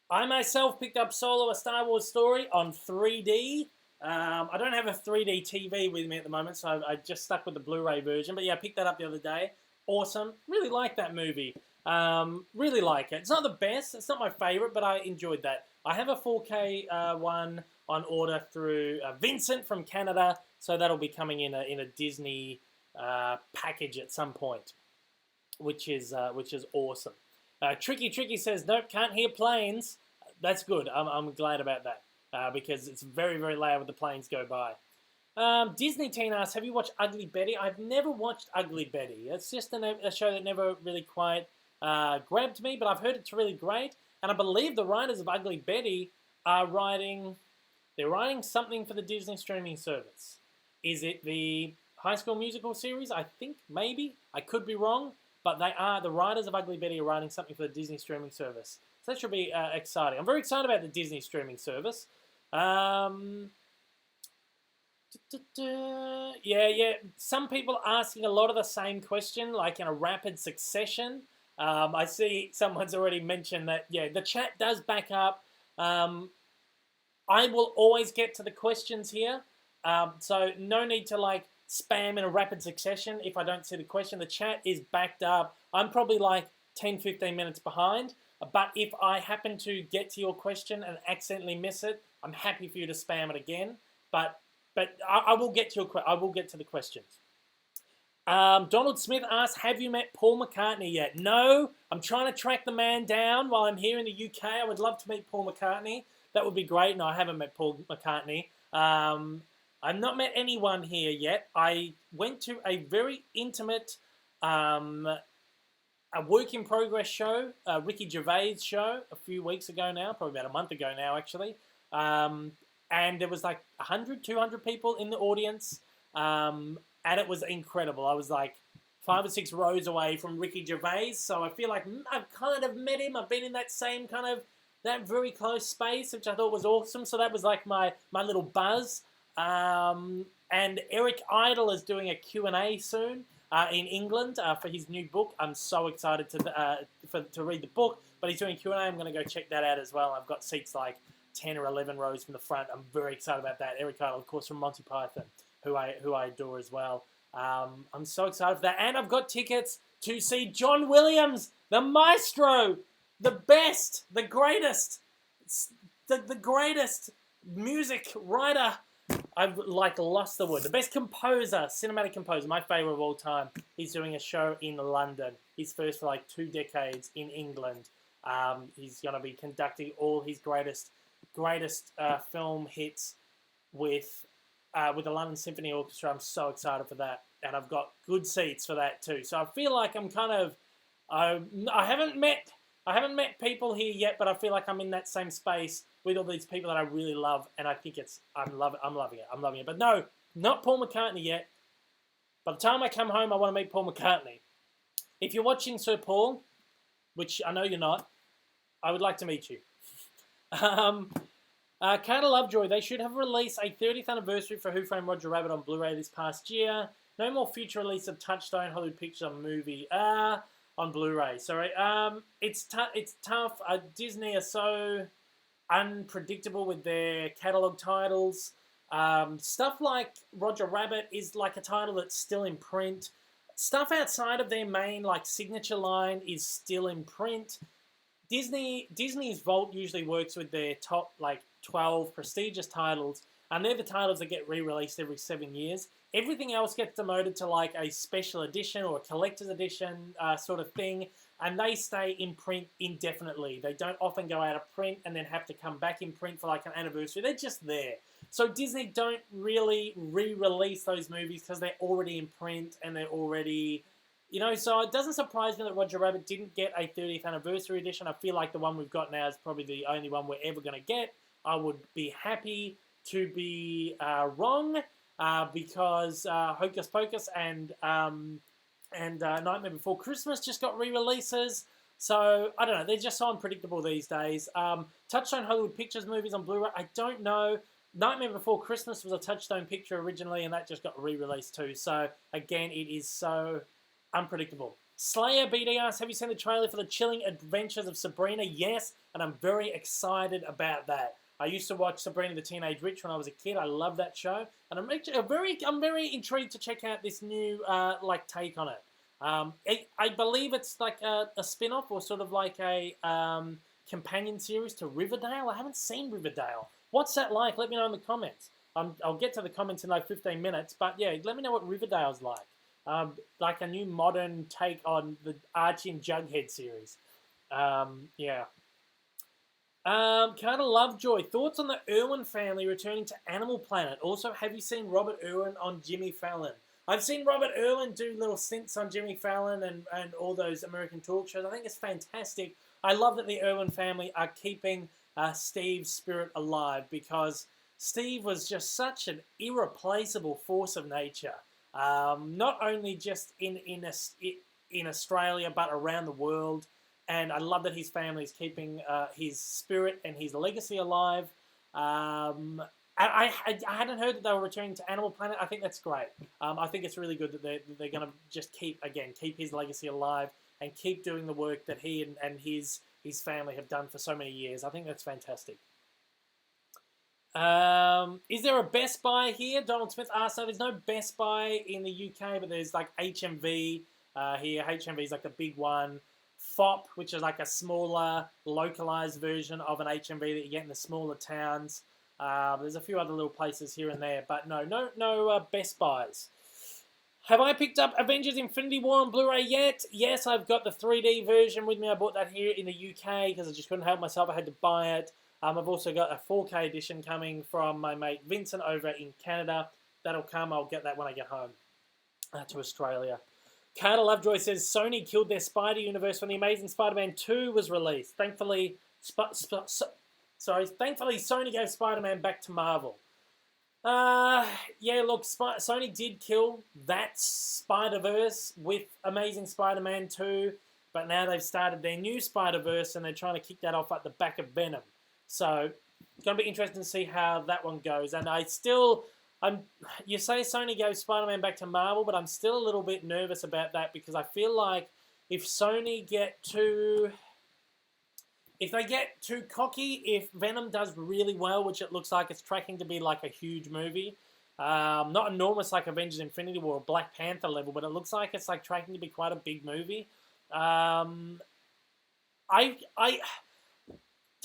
I myself picked up Solo, a Star Wars story on 3D. I don't have a 3D TV with me at the moment, so I just stuck with the Blu-ray version. But yeah, I picked that up the other day. Awesome. Really like that movie. Really like it. It's not the best. It's not my favorite, but I enjoyed that. I have a 4K one on order through Vincent from Canada, so that'll be coming in a Disney package at some point, which is awesome. Tricky says, nope, can't hear planes. That's good. I'm glad about that because it's very, very loud when the planes go by. Disney Teen asks, have you watched Ugly Betty? I've never watched Ugly Betty. It's just a show that never really quite grabbed me, but I've heard it's really great. And I believe the writers of Ugly Betty are writing something for the Disney streaming service. Is it the High School Musical series? I think maybe. I could be wrong, but the writers of Ugly Betty are writing something for the Disney streaming service. So that should be exciting. I'm very excited about the Disney streaming service. Yeah. Some people asking a lot of the same question, like in a rapid succession. I see someone's already mentioned that, yeah, the chat does back up. I will always get to the questions here. So no need to like spam in a rapid succession if I don't see the question. The chat is backed up. I'm probably like 10, 15 minutes behind. But if I happen to get to your question and accidentally miss it, I'm happy for you to spam it again. But I will get to the questions. Donald Smith asks, have you met Paul McCartney yet? No, I'm trying to track the man down while I'm here in the UK. I would love to meet Paul McCartney. That would be great. No, I haven't met Paul McCartney. I've not met anyone here yet. I went to a very intimate a work-in-progress show, a Ricky Gervais show, a few weeks ago now, probably about a month ago now, actually. And there was like 100, 200 people in the audience. And it was incredible. I was like 5 or 6 rows away from Ricky Gervais, so I feel like I've kind of met him. I've been in that same kind of, that very close space, which I thought was awesome. So that was like my little buzz. And Eric Idle is doing a Q&A soon in England for his new book. I'm so excited to read the book, but he's doing Q&A. I'm going to go check that out as well. I've got seats like 10 or 11 rows from the front. I'm very excited about that. Eric Idle, of course, from Monty Python, who I adore as well. I'm so excited for that. And I've got tickets to see John Williams, the maestro, the best, the greatest, the greatest music writer. I've like lost the word. The best composer, cinematic composer, my favorite of all time. He's doing a show in London. He's first for like 2 decades in England. He's going to be conducting all his greatest film hits with the London Symphony Orchestra. I'm so excited for that, and I've got good seats for that too. So I feel like I'm kind of I haven't met people here yet, but I feel like I'm in that same space with all these people that I really love, and I think I'm loving it. But no, not Paul McCartney yet. By the time I come home, I want to meet Paul McCartney. If you're watching Sir Paul, which I know you're not, I would like to meet you. Carter Lovejoy, they should have released a 30th anniversary for Who Framed Roger Rabbit on Blu-ray this past year. No more future release of Touchstone Hollywood Pictures movie on Blu-ray. Sorry, it's tough. Disney are so unpredictable with their catalog titles. Stuff like Roger Rabbit is like a title that's still in print. Stuff outside of their main like signature line is still in print. Disney's Vault usually works with their top like 12 prestigious titles, and they're the titles that get re-released every 7 years. Everything else gets demoted to like a special edition or a collector's edition sort of thing, and they stay in print indefinitely. They don't often go out of print and then have to come back in print for like an anniversary. They're just there. So Disney don't really re-release those movies because they're already in print and they're already... so it doesn't surprise me that Roger Rabbit didn't get a 30th anniversary edition. I feel like the one we've got now is probably the only one we're ever going to get. I would be happy to be wrong because Hocus Pocus and Nightmare Before Christmas just got re-releases. So, I don't know. They're just so unpredictable these days. Touchstone Hollywood Pictures movies on Blu-ray, I don't know. Nightmare Before Christmas was a Touchstone picture originally, and that just got re-released too. So, again, it is so... unpredictable. Slayer BD asks, have you seen the trailer for The Chilling Adventures of Sabrina? Yes, and I'm very excited about that. I used to watch Sabrina the Teenage Witch when I was a kid. I love that show, and I'm very intrigued to check out this new take on it. I believe it's like a spin-off or sort of like a companion series to Riverdale. I haven't seen Riverdale. What's that like? Let me know in the comments. I'll get to the comments in like 15 minutes, but yeah, let me know what Riverdale's like. Like a new modern take on the Archie and Jughead series. Yeah. Carter Lovejoy, thoughts on the Irwin family returning to Animal Planet? Also, have you seen Robert Irwin on Jimmy Fallon? I've seen Robert Irwin do little stints on Jimmy Fallon and all those American talk shows. I think it's fantastic. I love that the Irwin family are keeping Steve's spirit alive because Steve was just such an irreplaceable force of nature. Not only just in Australia, but around the world. And I love that his family is keeping his spirit and his legacy alive. I hadn't heard that they were returning to Animal Planet. I think that's great. I think it's really good that they're going to just keep his legacy alive and keep doing the work that he and his family have done for so many years. I think that's fantastic. Is there a Best Buy here? Donald Smith asked. So there's no Best Buy in the UK, but there's like HMV here. HMV is like the big one. FOP, which is like a smaller, localized version of an HMV that you get in the smaller towns. There's a few other little places here and there, but no Best Buys. Have I picked up Avengers Infinity War on Blu-ray yet? Yes, I've got the 3D version with me. I bought that here in the UK because I just couldn't help myself. I had to buy it. I've also got a 4K edition coming from my mate Vincent over in Canada. That'll come. I'll get that when I get home to Australia. Carter Lovejoy says, Sony killed their Spider universe when The Amazing Spider-Man 2 was released. Thankfully, Sony gave Spider-Man back to Marvel. Yeah, look, Sony did kill that Spider-Verse with Amazing Spider-Man 2, but now they've started their new Spider-Verse and they're trying to kick that off at the back of Venom. So it's going to be interesting to see how that one goes. And you say Sony gave Spider-Man back to Marvel, but I'm still a little bit nervous about that because I feel like if Sony if they get too cocky, if Venom does really well, which it looks like it's tracking to be like a huge movie, not enormous like Avengers Infinity War or Black Panther level, but it looks like it's like tracking to be quite a big movie. Tom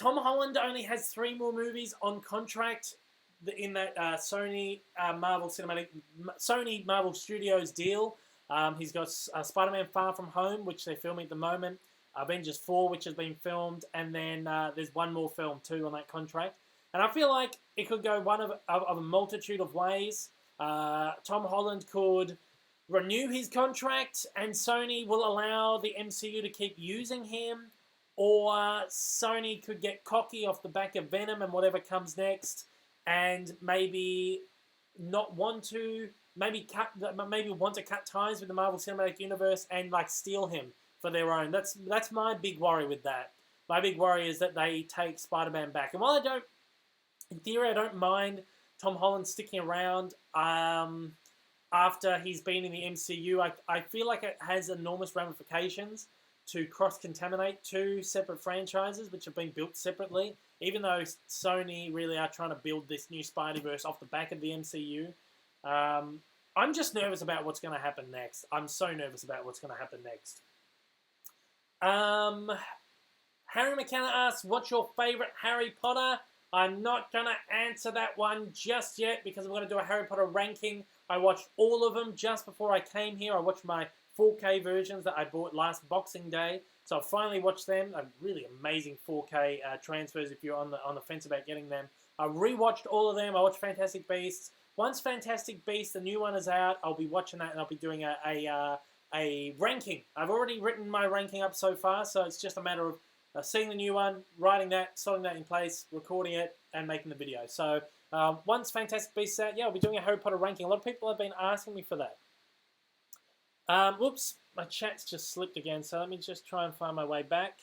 Holland only has 3 more movies on contract in that Sony Marvel Studios deal. He's got Spider-Man Far From Home, which they're filming at the moment. Avengers 4, which has been filmed, and then there's one more film too on that contract. And I feel like it could go one of a multitude of ways. Tom Holland could renew his contract, and Sony will allow the MCU to keep using him, or Sony could get cocky off the back of Venom and whatever comes next, and maybe not want to, maybe want to cut ties with the Marvel Cinematic Universe and like steal him for their own. That's my big worry with that. My big worry is that they take Spider-Man back. And while in theory, I don't mind Tom Holland sticking around after he's been in the MCU. I feel like it has enormous ramifications to cross-contaminate two separate franchises which have been built separately, even though Sony really are trying to build this new Spideyverse off the back of the MCU. I'm just nervous about what's going to happen next. I'm so nervous about what's going to happen next. Harry McKenna asks, what's your favourite Harry Potter? I'm not going to answer that one just yet because I'm going to do a Harry Potter ranking. I watched all of them just before I came here. I watched my 4K versions that I bought last Boxing Day. So I finally watched them. Really amazing 4K transfers if you're on the fence about getting them. I rewatched all of them. I watched Fantastic Beasts. Once Fantastic Beasts, the new one is out, I'll be watching that and I'll be doing a ranking. I've already written my ranking up so far, so it's just a matter of seeing the new one, writing that, sorting that in place, recording it, and making the video. So once Fantastic Beasts is out, yeah, I'll be doing a Harry Potter ranking. A lot of people have been asking me for that. Whoops, my chat's just slipped again, so let me just try and find my way back.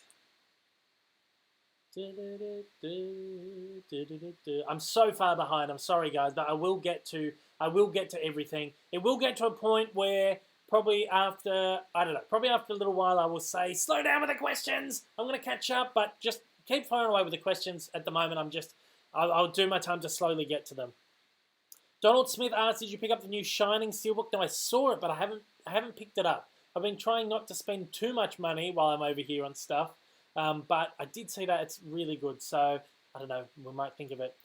I'm so far behind. I'm sorry, guys, but I will get to everything. It will get to a point where probably after a little while, I will say, slow down with the questions. I'm going to catch up, but just keep firing away with the questions. At the moment, I'll do my time to slowly get to them. Donald Smith asks, did you pick up the new Shining Steelbook? No, I saw it, but I haven't picked it up. I've been trying not to spend too much money while I'm over here on stuff. But I did see that it's really good, so I don't know, we might think of it.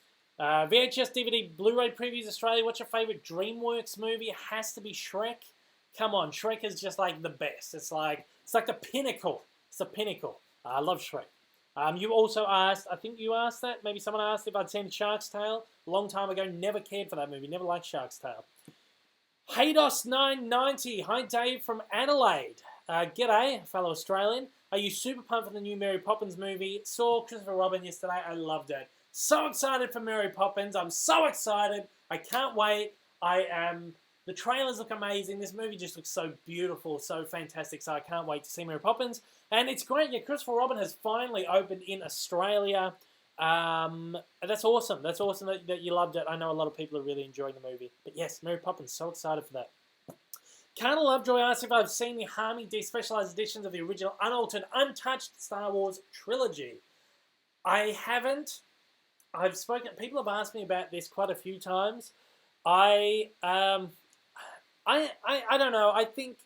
VHS DVD Blu-ray previews Australia. What's your favourite DreamWorks movie? It has to be Shrek. Come on, Shrek is just like the best. It's like the pinnacle. It's the pinnacle. I love Shrek. You also asked, I think you asked that, maybe someone asked if I'd seen Shark's Tale. A long time ago, never cared for that movie, never liked Shark's Tale. Haydos990, hi Dave from Adelaide. G'day, fellow Australian. Are you super pumped for the new Mary Poppins movie? Saw Christopher Robin yesterday. I loved it. So excited for Mary Poppins. I'm so excited. I can't wait. The trailers look amazing. This movie just looks so beautiful, so fantastic. So I can't wait to see Mary Poppins. And it's great. Yeah, Christopher Robin has finally opened in Australia. That's awesome. That's awesome that you loved it. I know a lot of people are really enjoying the movie. But yes, Mary Poppins. So excited for that. Carnal Lovejoy asks if I've seen the Harmy despecialized editions of the original unaltered, untouched Star Wars trilogy. I haven't. People have asked me about this quite a few times. I don't know. I think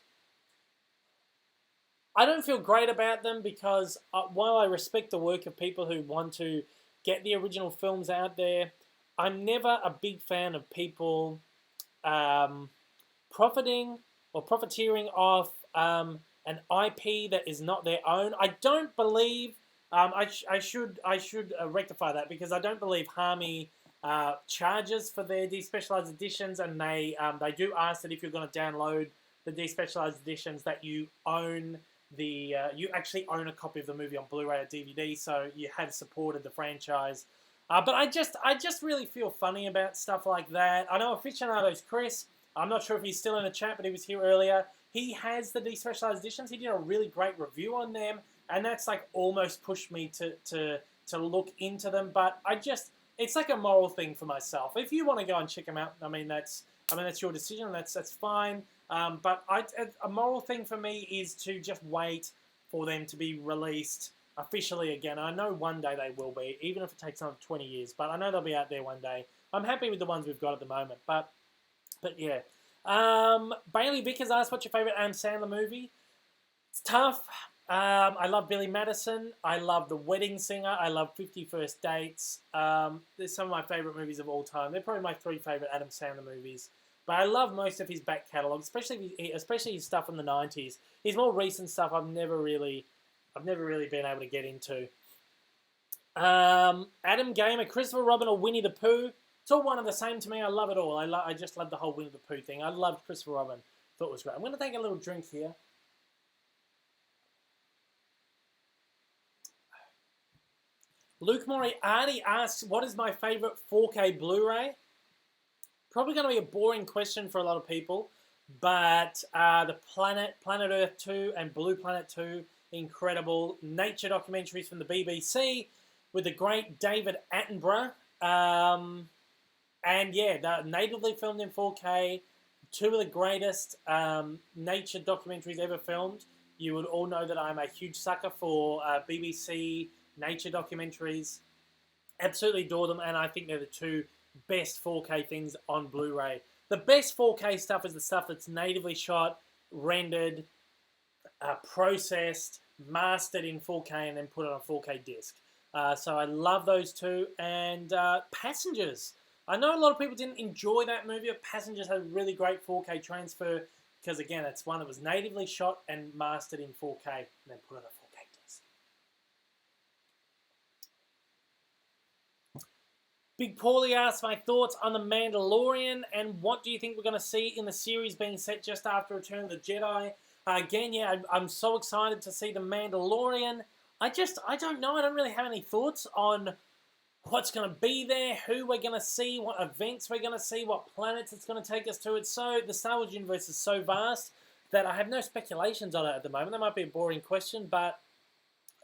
I don't feel great about them because while I respect the work of people who want to get the original films out there, I'm never a big fan of people profiting or profiteering off an IP that is not their own. I don't believe. I should rectify that because I don't believe Harmy charges for their despecialized editions, and they do ask that if you're going to download the despecialized editions that you own you actually own a copy of the movie on Blu-ray or DVD, so you have supported the franchise. But I just really feel funny about stuff like that. I know Aficionado's Chris. I'm not sure if he's still in the chat, but he was here earlier. He has the despecialized editions. He did a really great review on them, and that's like almost pushed me to look into them. But it's like a moral thing for myself. If you want to go and check them out, that's your decision. That's fine. But a moral thing for me is to just wait for them to be released officially again. I know one day they will be, even if it takes another 20 years. But I know they'll be out there one day. I'm happy with the ones we've got at the moment. But yeah. Bailey Vickers asked, what's your favourite Adam Sandler movie? It's tough. I love Billy Madison. I love The Wedding Singer. I love 50 First Dates. They're some of my favourite movies of all time. They're probably my 3 favourite Adam Sandler movies. But I love most of his back catalogue, especially his stuff in the 90s. His more recent stuff I've never really I've never really been able to get into. Adam Gamer, Christopher Robin or Winnie the Pooh. It's all one and the same to me. I love it all. I just love the whole Winnie the Pooh thing. I loved Christopher Robin. Thought it was great. I'm going to take a little drink here. Luke Moriarty asks, what is my favorite 4K Blu-ray? Probably going to be a boring question for a lot of people, but the Planet Earth 2 and Blue Planet 2, incredible nature documentaries from the BBC with the great David Attenborough. And yeah, they're natively filmed in 4K. Two of the greatest nature documentaries ever filmed. You would all know that I'm a huge sucker for BBC nature documentaries. Absolutely adore them, and I think they're the two best 4K things on Blu-ray. The best 4K stuff is the stuff that's natively shot, rendered, processed, mastered in 4K, and then put on a 4K disc. So I love those two. And Passengers. I know a lot of people didn't enjoy that movie, but Passengers had a really great 4K transfer because, again, it's one that was natively shot and mastered in 4K and then put on a 4K disc. Big Paulie asks my thoughts on The Mandalorian and what do you think we're going to see in the series being set just after Return of the Jedi. Again, yeah, I'm so excited to see The Mandalorian. I don't know. I don't really have any thoughts on what's going to be there, who we're going to see, what events we're going to see, what planets it's going to take us to. The Star Wars universe is so vast that I have no speculations on it at the moment. That might be a boring question, but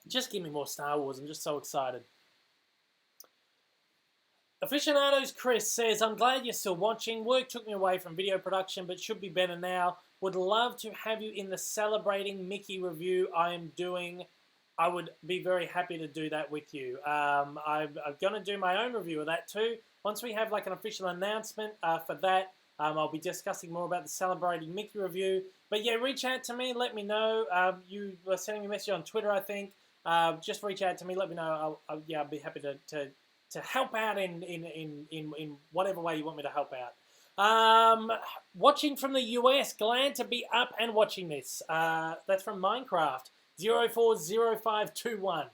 just give me more Star Wars. I'm just so excited. Aficionados Chris says, I'm glad you're still watching. Work took me away from video production, but should be better now. Would love to have you in the Celebrating Mickey review I am doing. I would be very happy to do that with you. I'm going to do my own review of that too. Once we have like an official announcement for that, I'll be discussing more about the Celebrating Mickey review. But yeah, reach out to me. Let me know. You were sending me a message on Twitter, I think. Just reach out to me. Let me know. I'll be happy to help out in whatever way you want me to help out. Watching from the US, glad to be up and watching this. That's from Minecraft 040521.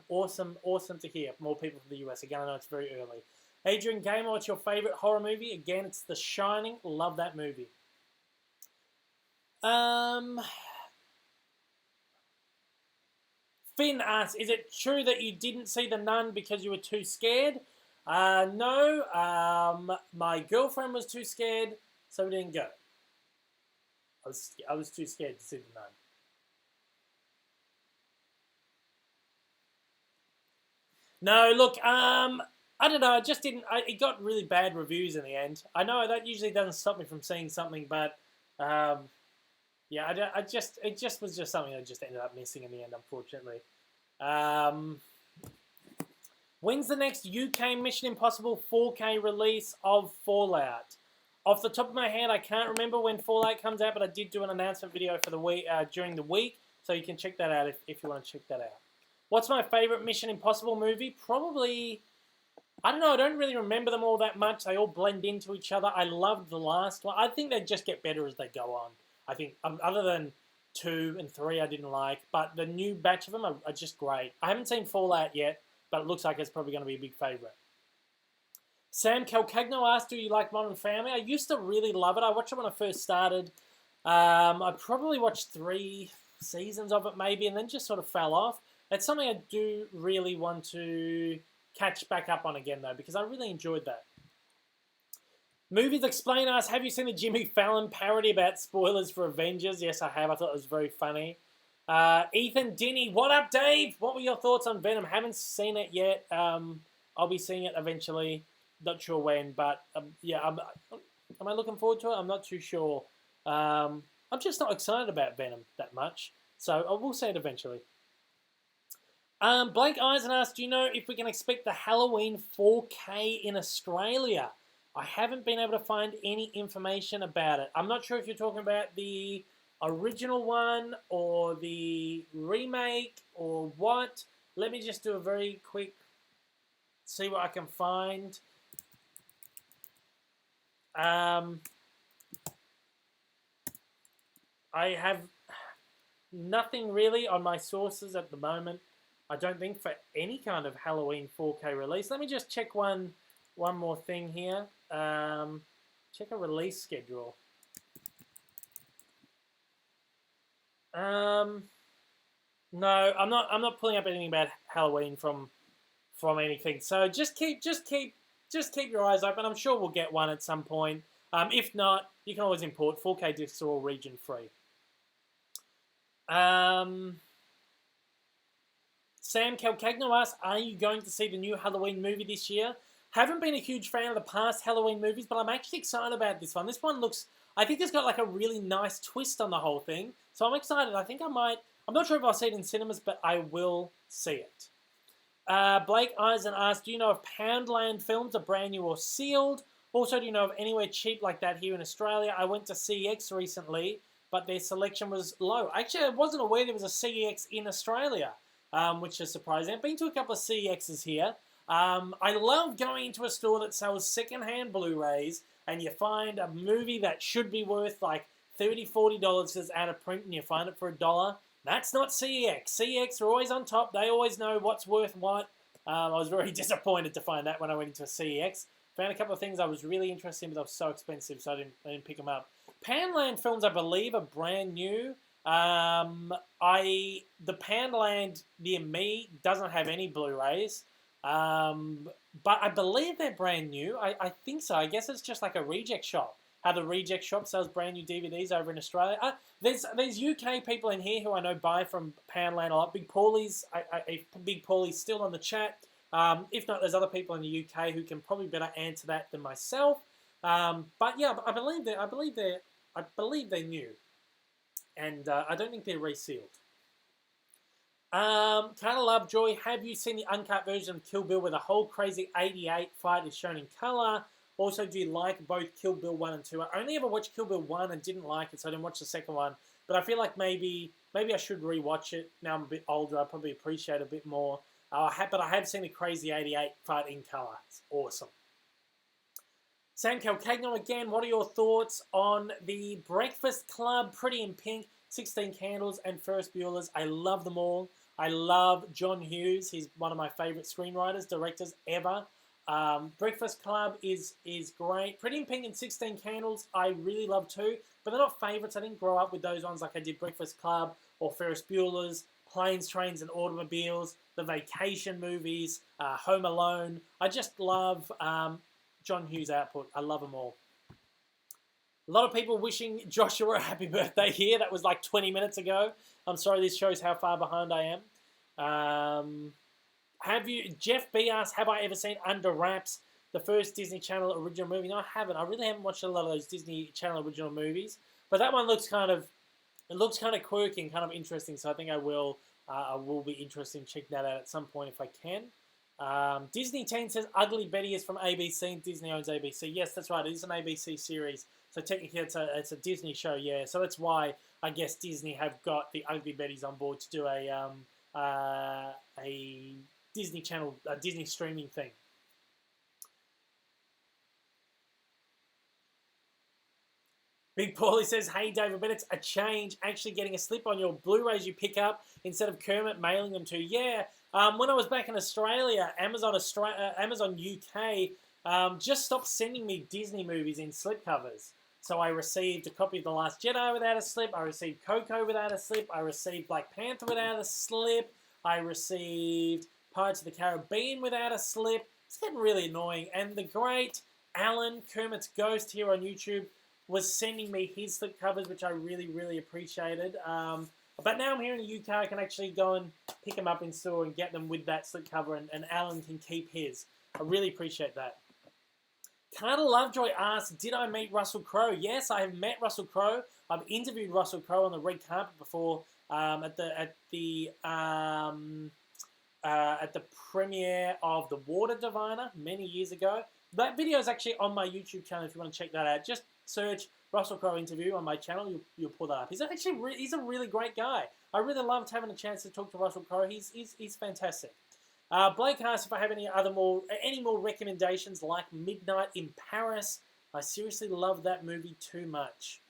Awesome to hear more people from the US. Again, I know it's very early. Adrian Gamer, what's your favorite horror movie? Again, it's The Shining. Love that movie. Finn asks, is it true that you didn't see The Nun because you were too scared? No. My girlfriend was too scared, so we didn't go. I was too scared to see The Nun. No, look, I don't know. I just didn't. It got really bad reviews in the end. I know that usually doesn't stop me from seeing something, but yeah, it just was just something I just ended up missing in the end, unfortunately. When's the next UK Mission Impossible 4K release of Fallout? Off the top of my head, I can't remember when Fallout comes out, but I did do an announcement video for the week during the week, so you can check that out if you want to check that out. What's my favorite Mission Impossible movie? Probably, I don't know, I don't really remember them all that much. They all blend into each other. I loved the last one. I think they just get better as they go on. I think, other than 2 and 3 I didn't like, but the new batch of them are just great. I haven't seen Fallout yet, but it looks like it's probably going to be a big favourite. Sam Calcagno asked, do you like Modern Family? I used to really love it. I watched it when I first started. I probably watched 3 seasons of it maybe, and then just sort of fell off. It's something I do really want to catch back up on again, though, because I really enjoyed that. Movies Explain asks, have you seen the Jimmy Fallon parody about spoilers for Avengers? Yes, I have. I thought it was very funny. Ethan Dinny, what up, Dave? What were your thoughts on Venom? Haven't seen it yet. I'll be seeing it eventually. Not sure when, but yeah, am I looking forward to it? I'm not too sure. I'm just not excited about Venom that much, so I will see it eventually. Blake Eisen asked, do you know if we can expect the Halloween 4K in Australia? I haven't been able to find any information about it. I'm not sure if you're talking about the original one or the remake or what. Let me just do a very quick, see what I can find. I have nothing really on my sources at the moment. I don't think for any kind of Halloween 4K release. Let me just check one more thing here. Check a release schedule. No, I'm not pulling up anything about Halloween from anything. So just keep your eyes open. I'm sure we'll get one at some point. If not, you can always import. 4K discs are all region free. Sam Calcagno asks, are you going to see the new Halloween movie this year? Haven't been a huge fan of the past Halloween movies, but I'm actually excited about this one. This one looks, I think it's got like a really nice twist on the whole thing. So I'm excited. I think I might, I'm not sure if I'll see it in cinemas, but I will see it. Blake Eisen asks, do you know if Poundland films are brand new or sealed? Also, do you know of anywhere cheap like that here in Australia? I went to CEX recently, but their selection was low. Actually, I wasn't aware there was a CEX in Australia, which is surprising. I've been to a couple of CEXs here. I love going into a store that sells secondhand Blu-rays and you find a movie that should be worth like $30, $40 because it's out of print and you find it for $1. That's not CEX. CEX are always on top. They always know what's worth what. I was very disappointed to find that when I went into a CEX. Found a couple of things I was really interested in, but they were so expensive, so I didn't pick them up. Poundland films, I believe, are brand new. The Poundland near me doesn't have any Blu-rays. But I believe they're brand new. I think so. I guess it's just like a reject shop. How the reject shop sells brand new DVDs over in Australia. There's UK people in here who I know buy from Poundland a lot. Big Paulie's, Big Paulie's still on the chat. If not, there's other people in the UK who can probably better answer that than myself. But yeah, I believe they're new, and I don't think they're resealed. Carla Lovejoy, have you seen the uncut version of Kill Bill where the whole crazy 88 fight is shown in colour? Also, do you like both Kill Bill 1 and 2? I only ever watched Kill Bill 1 and didn't like it, so I didn't watch the second one. But I feel like maybe I should rewatch it. Now I'm a bit older, I probably appreciate it a bit more. But I have seen the crazy 88 fight in colour. It's awesome. Sam Calcagno again, what are your thoughts on the Breakfast Club, Pretty in Pink, 16 Candles, and Ferris Bueller's? I love them all. I love John Hughes. He's one of my favourite screenwriters, directors ever. Breakfast Club is great. Pretty in Pink and 16 Candles I really love too, but they're not favourites. I didn't grow up with those ones like I did Breakfast Club or Ferris Bueller's, Planes, Trains and Automobiles, the Vacation movies, Home Alone. I just love John Hughes' output. I love them all. A lot of people wishing Joshua a happy birthday here. That was like 20 minutes ago. I'm sorry, this shows how far behind I am. Jeff B asks, have I ever seen Under Wraps, the first Disney Channel original movie? No, I haven't. I really haven't watched a lot of those Disney Channel original movies. But that one looks kind of quirky and kind of interesting. So I think I will be interested in checking that out at some point if I can. Disney Teen says Ugly Betty is from ABC and Disney owns ABC. Yes, that's right. It is an ABC series. So technically it's a Disney show, yeah. So that's why I guess Disney have got the Ugly Betties on board to do a Disney Channel, a Disney streaming thing. Big Paulie says, hey David Bennett, a change, actually getting a slip on your Blu-rays you pick up instead of Kermit mailing them to. Yeah, when I was back in Australia, Amazon UK just stopped sending me Disney movies in slipcovers. So I received a copy of The Last Jedi without a slip, I received Coco without a slip, I received Black Panther without a slip, I received Pirates of the Caribbean without a slip. It's getting really annoying. And the great Alan, Kermit's Ghost here on YouTube, was sending me his slip covers, which I really, really appreciated. But now I'm here in the UK, I can actually go and pick them up in store and get them with that slip cover, and Alan can keep his. I really appreciate that. Carter Lovejoy asks, did I meet Russell Crowe? Yes, I have met Russell Crowe. I've interviewed Russell Crowe on the red carpet before at the premiere of The Water Diviner many years ago. That video is actually on my YouTube channel if you want to check that out. Just search Russell Crowe interview on my channel. You'll pull that up. He's a really great guy. I really loved having a chance to talk to Russell Crowe. He's fantastic. Blake asks if I have any more recommendations like Midnight in Paris. I seriously love that movie too much.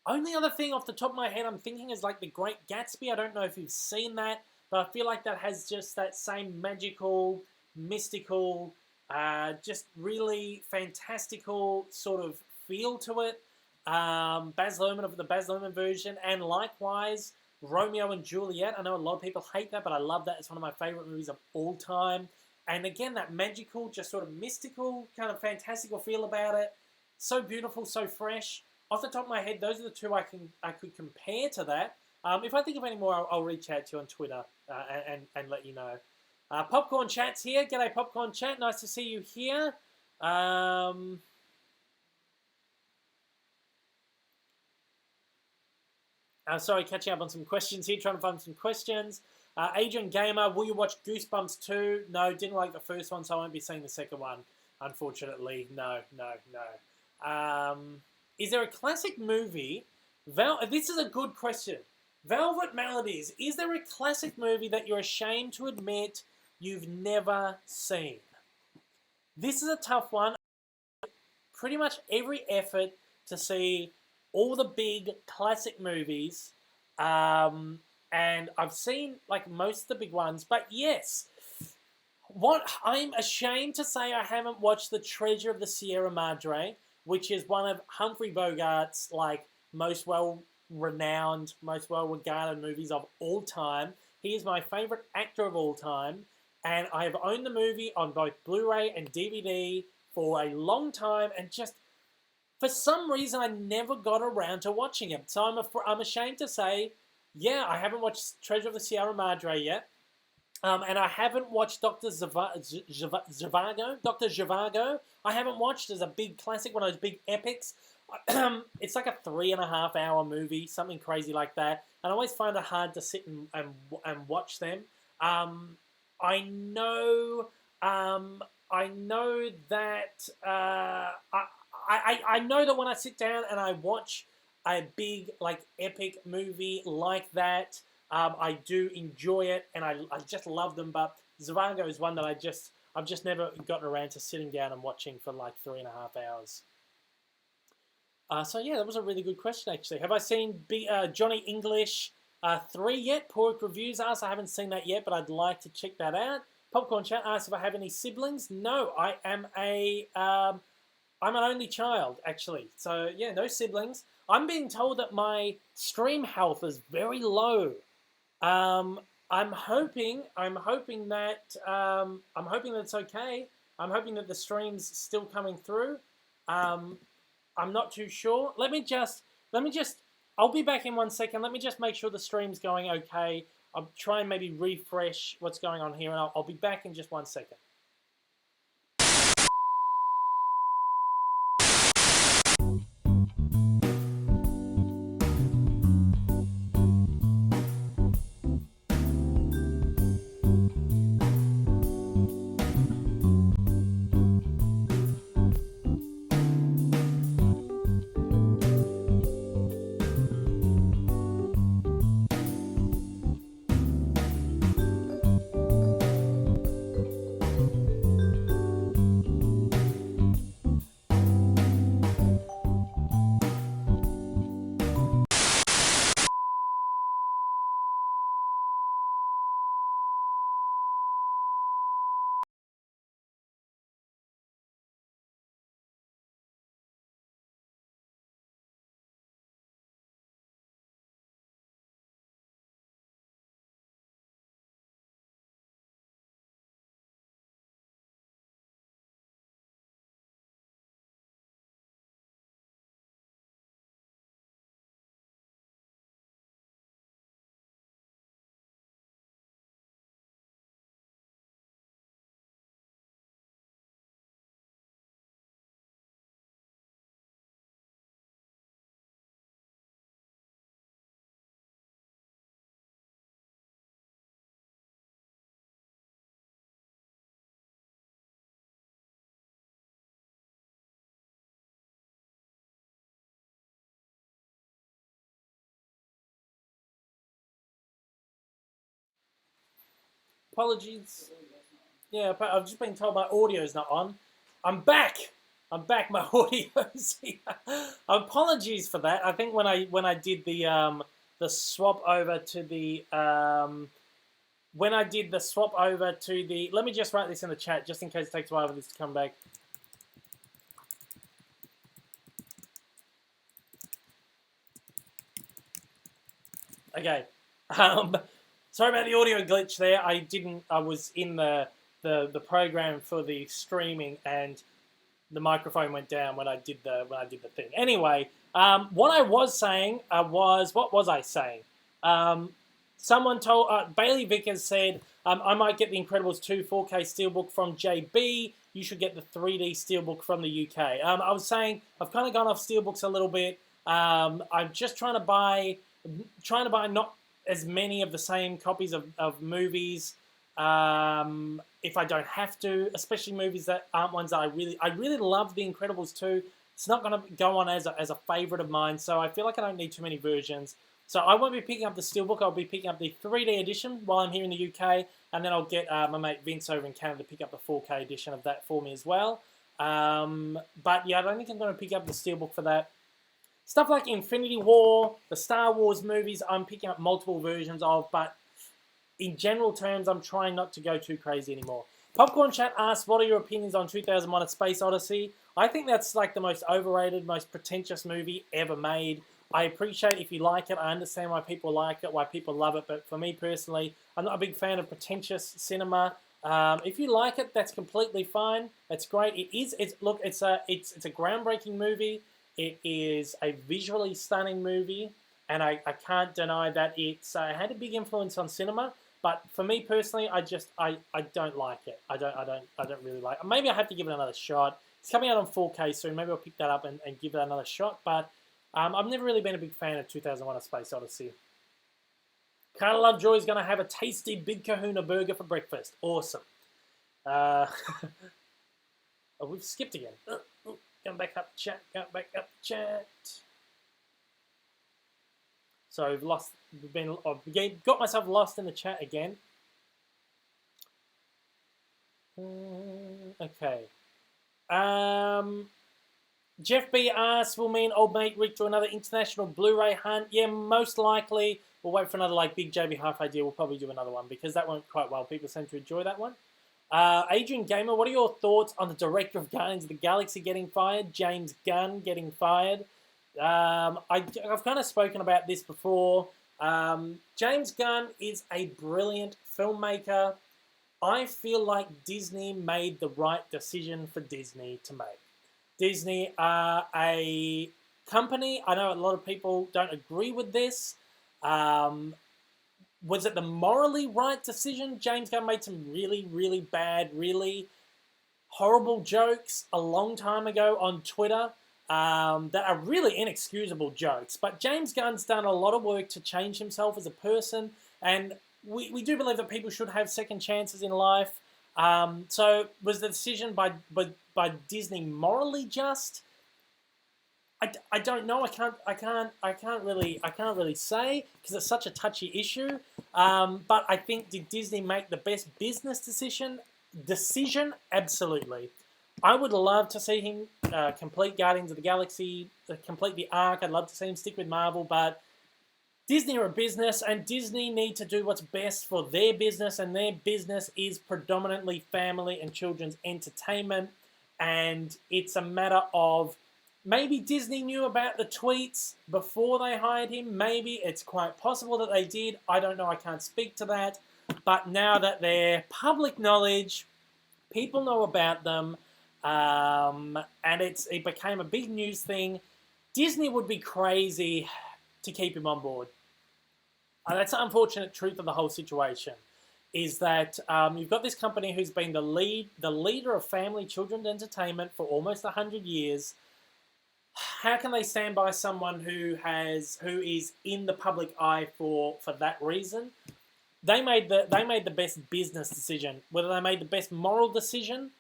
Only other thing off the top of my head I'm thinking is like The Great Gatsby. I don't know if you've seen that, but I feel like that has just that same magical, mystical, just really fantastical sort of feel to it. Baz Luhrmann of the Baz Luhrmann version, and likewise Romeo and Juliet. I know a lot of people hate that, but I love that. It's one of my favorite movies of all time. And again, that magical, just sort of mystical, kind of fantastical feel about it. So beautiful, so fresh. Off the top of my head, those are the two I could compare to that. If I think of any more, I'll reach out to you on Twitter and let you know. Popcorn Chat's here. G'day, Popcorn Chat. Nice to see you here. Sorry, catching up on some questions here, trying to find some questions. Adrian Gamer, will you watch Goosebumps 2? No, didn't like the first one, so I won't be seeing the second one, unfortunately. No. Is there a classic movie? This is a good question. Velvet Melodies, is there a classic movie that you're ashamed to admit you've never seen? This is a tough one. Pretty much every effort to see all the big classic movies, and I've seen like most of the big ones, but yes, what I'm ashamed to say I haven't watched The Treasure of the Sierra Madre, which is one of Humphrey Bogart's like most well-renowned, most well-regarded movies of all time. He is my favorite actor of all time, and I have owned the movie on both Blu-ray and DVD for a long time, and just for some reason I never got around to watching it. So I'm ashamed to say, yeah, I haven't watched Treasure of the Sierra Madre yet. And I haven't watched Dr. Zhivago. Dr. Zhivago, I haven't watched as a big classic, one of those big epics. It's like a 3.5 hour movie, something crazy like that. And I always find it hard to sit and watch them. I know that I know that when I sit down and I watch a big like epic movie like that, I do enjoy it, and I just love them. But Zhivago is one that I've just never gotten around to sitting down and watching for like 3.5 hours. So yeah, that was a really good question actually. Have I seen Johnny English 3 yet? Pork Reviews asks. I haven't seen that yet, but I'd like to check that out. Popcorn Chat asks if I have any siblings. No, I am I'm an only child, actually. So, yeah, no siblings. I'm being told that my stream health is very low. I'm hoping that it's okay. I'm hoping that the stream's still coming through. I'm not too sure. Let me just. I'll be back in 1 second. Let me just make sure the stream's going okay. I'll try and maybe refresh what's going on here, and I'll be back in just 1 second. Apologies. Yeah, I've just been told my audio's not on. I'm back! I'm back. My audio's here. Apologies for that. I think when I did the swap over to the when I did the swap over to the, let me just write this in the chat just in case it takes a while for this to come back. Okay. Sorry about the audio glitch there. I was in the program for the streaming and the microphone went down when I did the thing. Anyway, what I was saying was, what was I saying? Someone told Bailey Vickers said, I might get the Incredibles 2 4K Steelbook from JB. You should get the 3D Steelbook from the UK. I was saying I've kind of gone off Steelbooks a little bit. I'm just trying to buy not as many of the same copies of movies. If I don't have to, especially movies that aren't ones that I really love The Incredibles 2. It's not going to go on as a favorite of mine, so I feel like I don't need too many versions. So I won't be picking up the Steelbook. I'll be picking up the 3D edition while I'm here in the UK, and then I'll get my mate Vince over in Canada to pick up the 4K edition of that for me as well. But yeah, I don't think I'm going to pick up the Steelbook for that. Stuff like Infinity War, the Star Wars movies, I'm picking up multiple versions of, but in general terms, I'm trying not to go too crazy anymore. Popcorn Chat asks, what are your opinions on 2001: A Space Odyssey? I think that's like the most overrated, most pretentious movie ever made. I appreciate if you like it. I understand why people like it, why people love it. But for me personally, I'm not a big fan of pretentious cinema. If you like it, that's completely fine. It's great. It's a groundbreaking movie. It is a visually stunning movie, and I can't deny that it's had a big influence on cinema. But for me personally, I don't like it. I don't really like it. Maybe I have to give it another shot. It's coming out on 4K soon. Maybe I'll pick that up and give it another shot. But I've never really been a big fan of 2001: A Space Odyssey. Carla Lovejoy is going to have a tasty Big Kahuna burger for breakfast. Awesome. Oh, we've skipped again. Going back up the chat. Going back up the chat. So I've got myself lost in the chat again. Okay. Jeff B asks, will me and old mate Rick do another international Blu-ray hunt? Yeah, most likely. We'll wait for another big JB Hi-Fi deal. We'll probably do another one because that went quite well. People seem to enjoy that one. Adrian Gamer, what are your thoughts on the director of Guardians of the Galaxy getting fired? James Gunn getting fired? I've kind of spoken about this before. James Gunn is a brilliant filmmaker. I feel like Disney made the right decision for Disney to make. Disney are a company. I know a lot of people don't agree with this. Was it the morally right decision? James Gunn made some really, really bad, really horrible jokes a long time ago on Twitter that are really inexcusable jokes. But James Gunn's done a lot of work to change himself as a person, and we do believe that people should have second chances in life. So was the decision by Disney morally just? I don't know. I can't really say because it's such a touchy issue. But I think, did Disney make the best business decision? Absolutely. I would love to see him complete Guardians of the Galaxy, complete the arc. I'd love to see him stick with Marvel, but Disney are a business, and Disney need to do what's best for their business, and their business is predominantly family and children's entertainment, and it's a matter of maybe Disney knew about the tweets before they hired him. Maybe it's quite possible that they did. I don't know. I can't speak to that. But now that they're public knowledge, people know about them, and it became a big news thing. Disney would be crazy to keep him on board. That's the unfortunate truth of the whole situation, is that you've got this company who's been the leader of family children's entertainment for almost 100 years. How can they stand by someone who is in the public eye for that reason? They made the best business decision. Whether they made the best moral decision,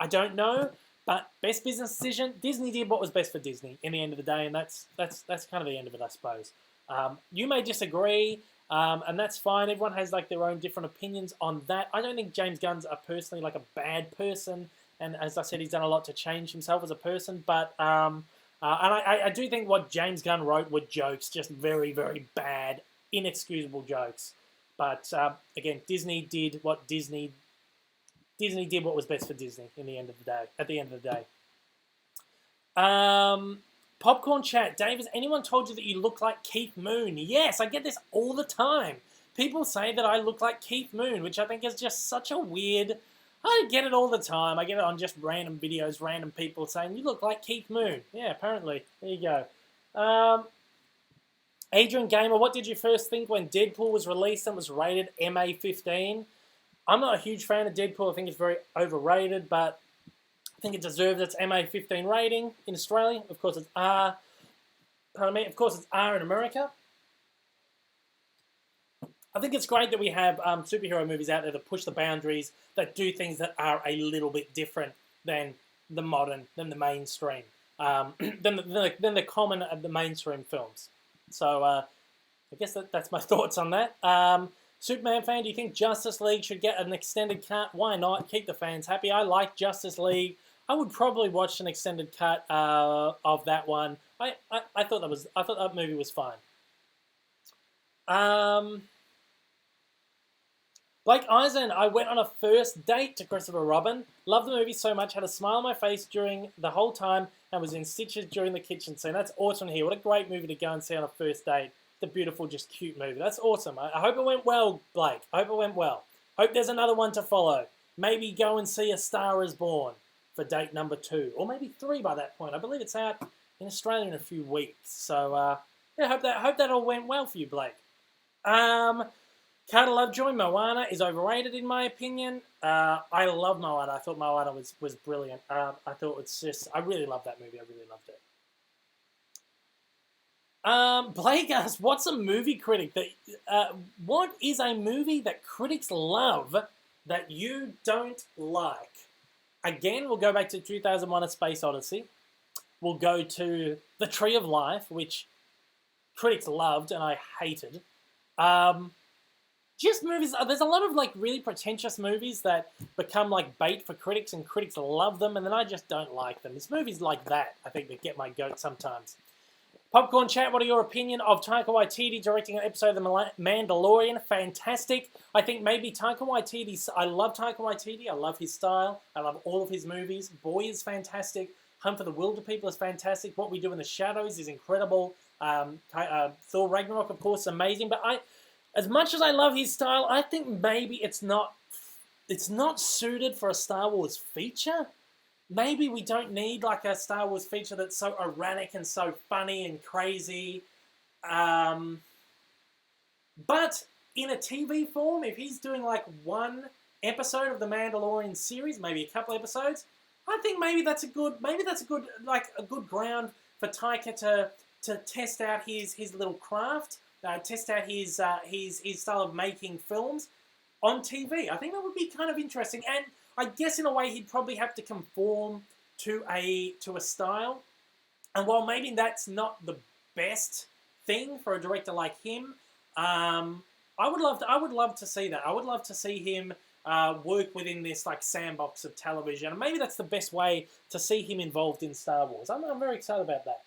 I don't know. But best business decision, Disney did what was best for Disney in the end of the day, and that's kind of the end of it, I suppose. You may disagree, and that's fine. Everyone has like their own different opinions on that. I don't think James Gunn's personally like a bad person. and as I said, he's done a lot to change himself as a person. But and I do think what James Gunn wrote were jokes, just very, very bad, inexcusable jokes. But again, Disney did what was best for Disney in the end of the day. At the end of the day. Popcorn chat. Dave, has anyone told you that you look like Keith Moon? Yes, I get this all the time. People say that I look like Keith Moon, which I think is just such a weird... I get it all the time. I get it on just random videos, random people saying, you look like Keith Moon. Yeah, apparently. There you go. Adrian Gamer, what did you first think when Deadpool was released and was rated MA-15? I'm not a huge fan of Deadpool. I think it's very overrated, but I think it deserves its MA-15 rating in Australia. Of course, it's R. Pardon me. Of course, it's R in America. I think it's great that we have superhero movies out there that push the boundaries, that do things that are a little bit different than the mainstream, than the common of the mainstream films. So I guess that's my thoughts on that. Superman fan, do you think Justice League should get an extended cut? Why not? Keep the fans happy. I like Justice League. I would probably watch an extended cut of that one. I thought that movie was fine. Blake Eisen, I went on a first date to Christopher Robin. Loved the movie so much, had a smile on my face during the whole time, and was in stitches during the kitchen scene. That's awesome to hear. What a great movie to go and see on a first date. It's a beautiful, just cute movie. That's awesome. I hope it went well, Blake. I hope it went well. Hope there's another one to follow. Maybe go and see A Star Is Born for date number 2, or maybe 3 by that point. I believe it's out in Australia in a few weeks. So yeah, hope that all went well for you, Blake. Carter Lovejoy, Moana is overrated in my opinion. I love Moana. I thought Moana was brilliant. I thought it's just, I really loved that movie. I really loved it. Blake asks, what's a movie critic that, what is a movie that critics love that you don't like? Again, we'll go back to 2001: A Space Odyssey. We'll go to The Tree of Life, which critics loved and I hated. Just movies, there's a lot of like really pretentious movies that become like bait for critics and critics love them and then I just don't like them. It's movies like that, I think, that get my goat sometimes. Popcorn chat, what are your opinion of Taika Waititi directing an episode of The Mandalorian? Fantastic. I think maybe Taika Waititi, I love Taika Waititi, I love his style, I love all of his movies. Boy is fantastic. Hunt for the Wilderpeople is fantastic. What We Do in the Shadows is incredible. Thor Ragnarok, of course, amazing. But as much as I love his style, I think maybe it's not suited for a Star Wars feature. Maybe we don't need like a Star Wars feature that's so erratic and so funny and crazy. But in a TV form, if he's doing like one episode of the Mandalorian series, maybe a couple episodes, I think maybe that's a good like a good ground for Taika to test out his little craft. Test out his style of making films on TV. I think that would be kind of interesting, and I guess in a way he'd probably have to conform to a style. And while maybe that's not the best thing for a director like him, I would love to see that. I would love to see him work within this like sandbox of television, and maybe that's the best way to see him involved in Star Wars. I'm very excited about that.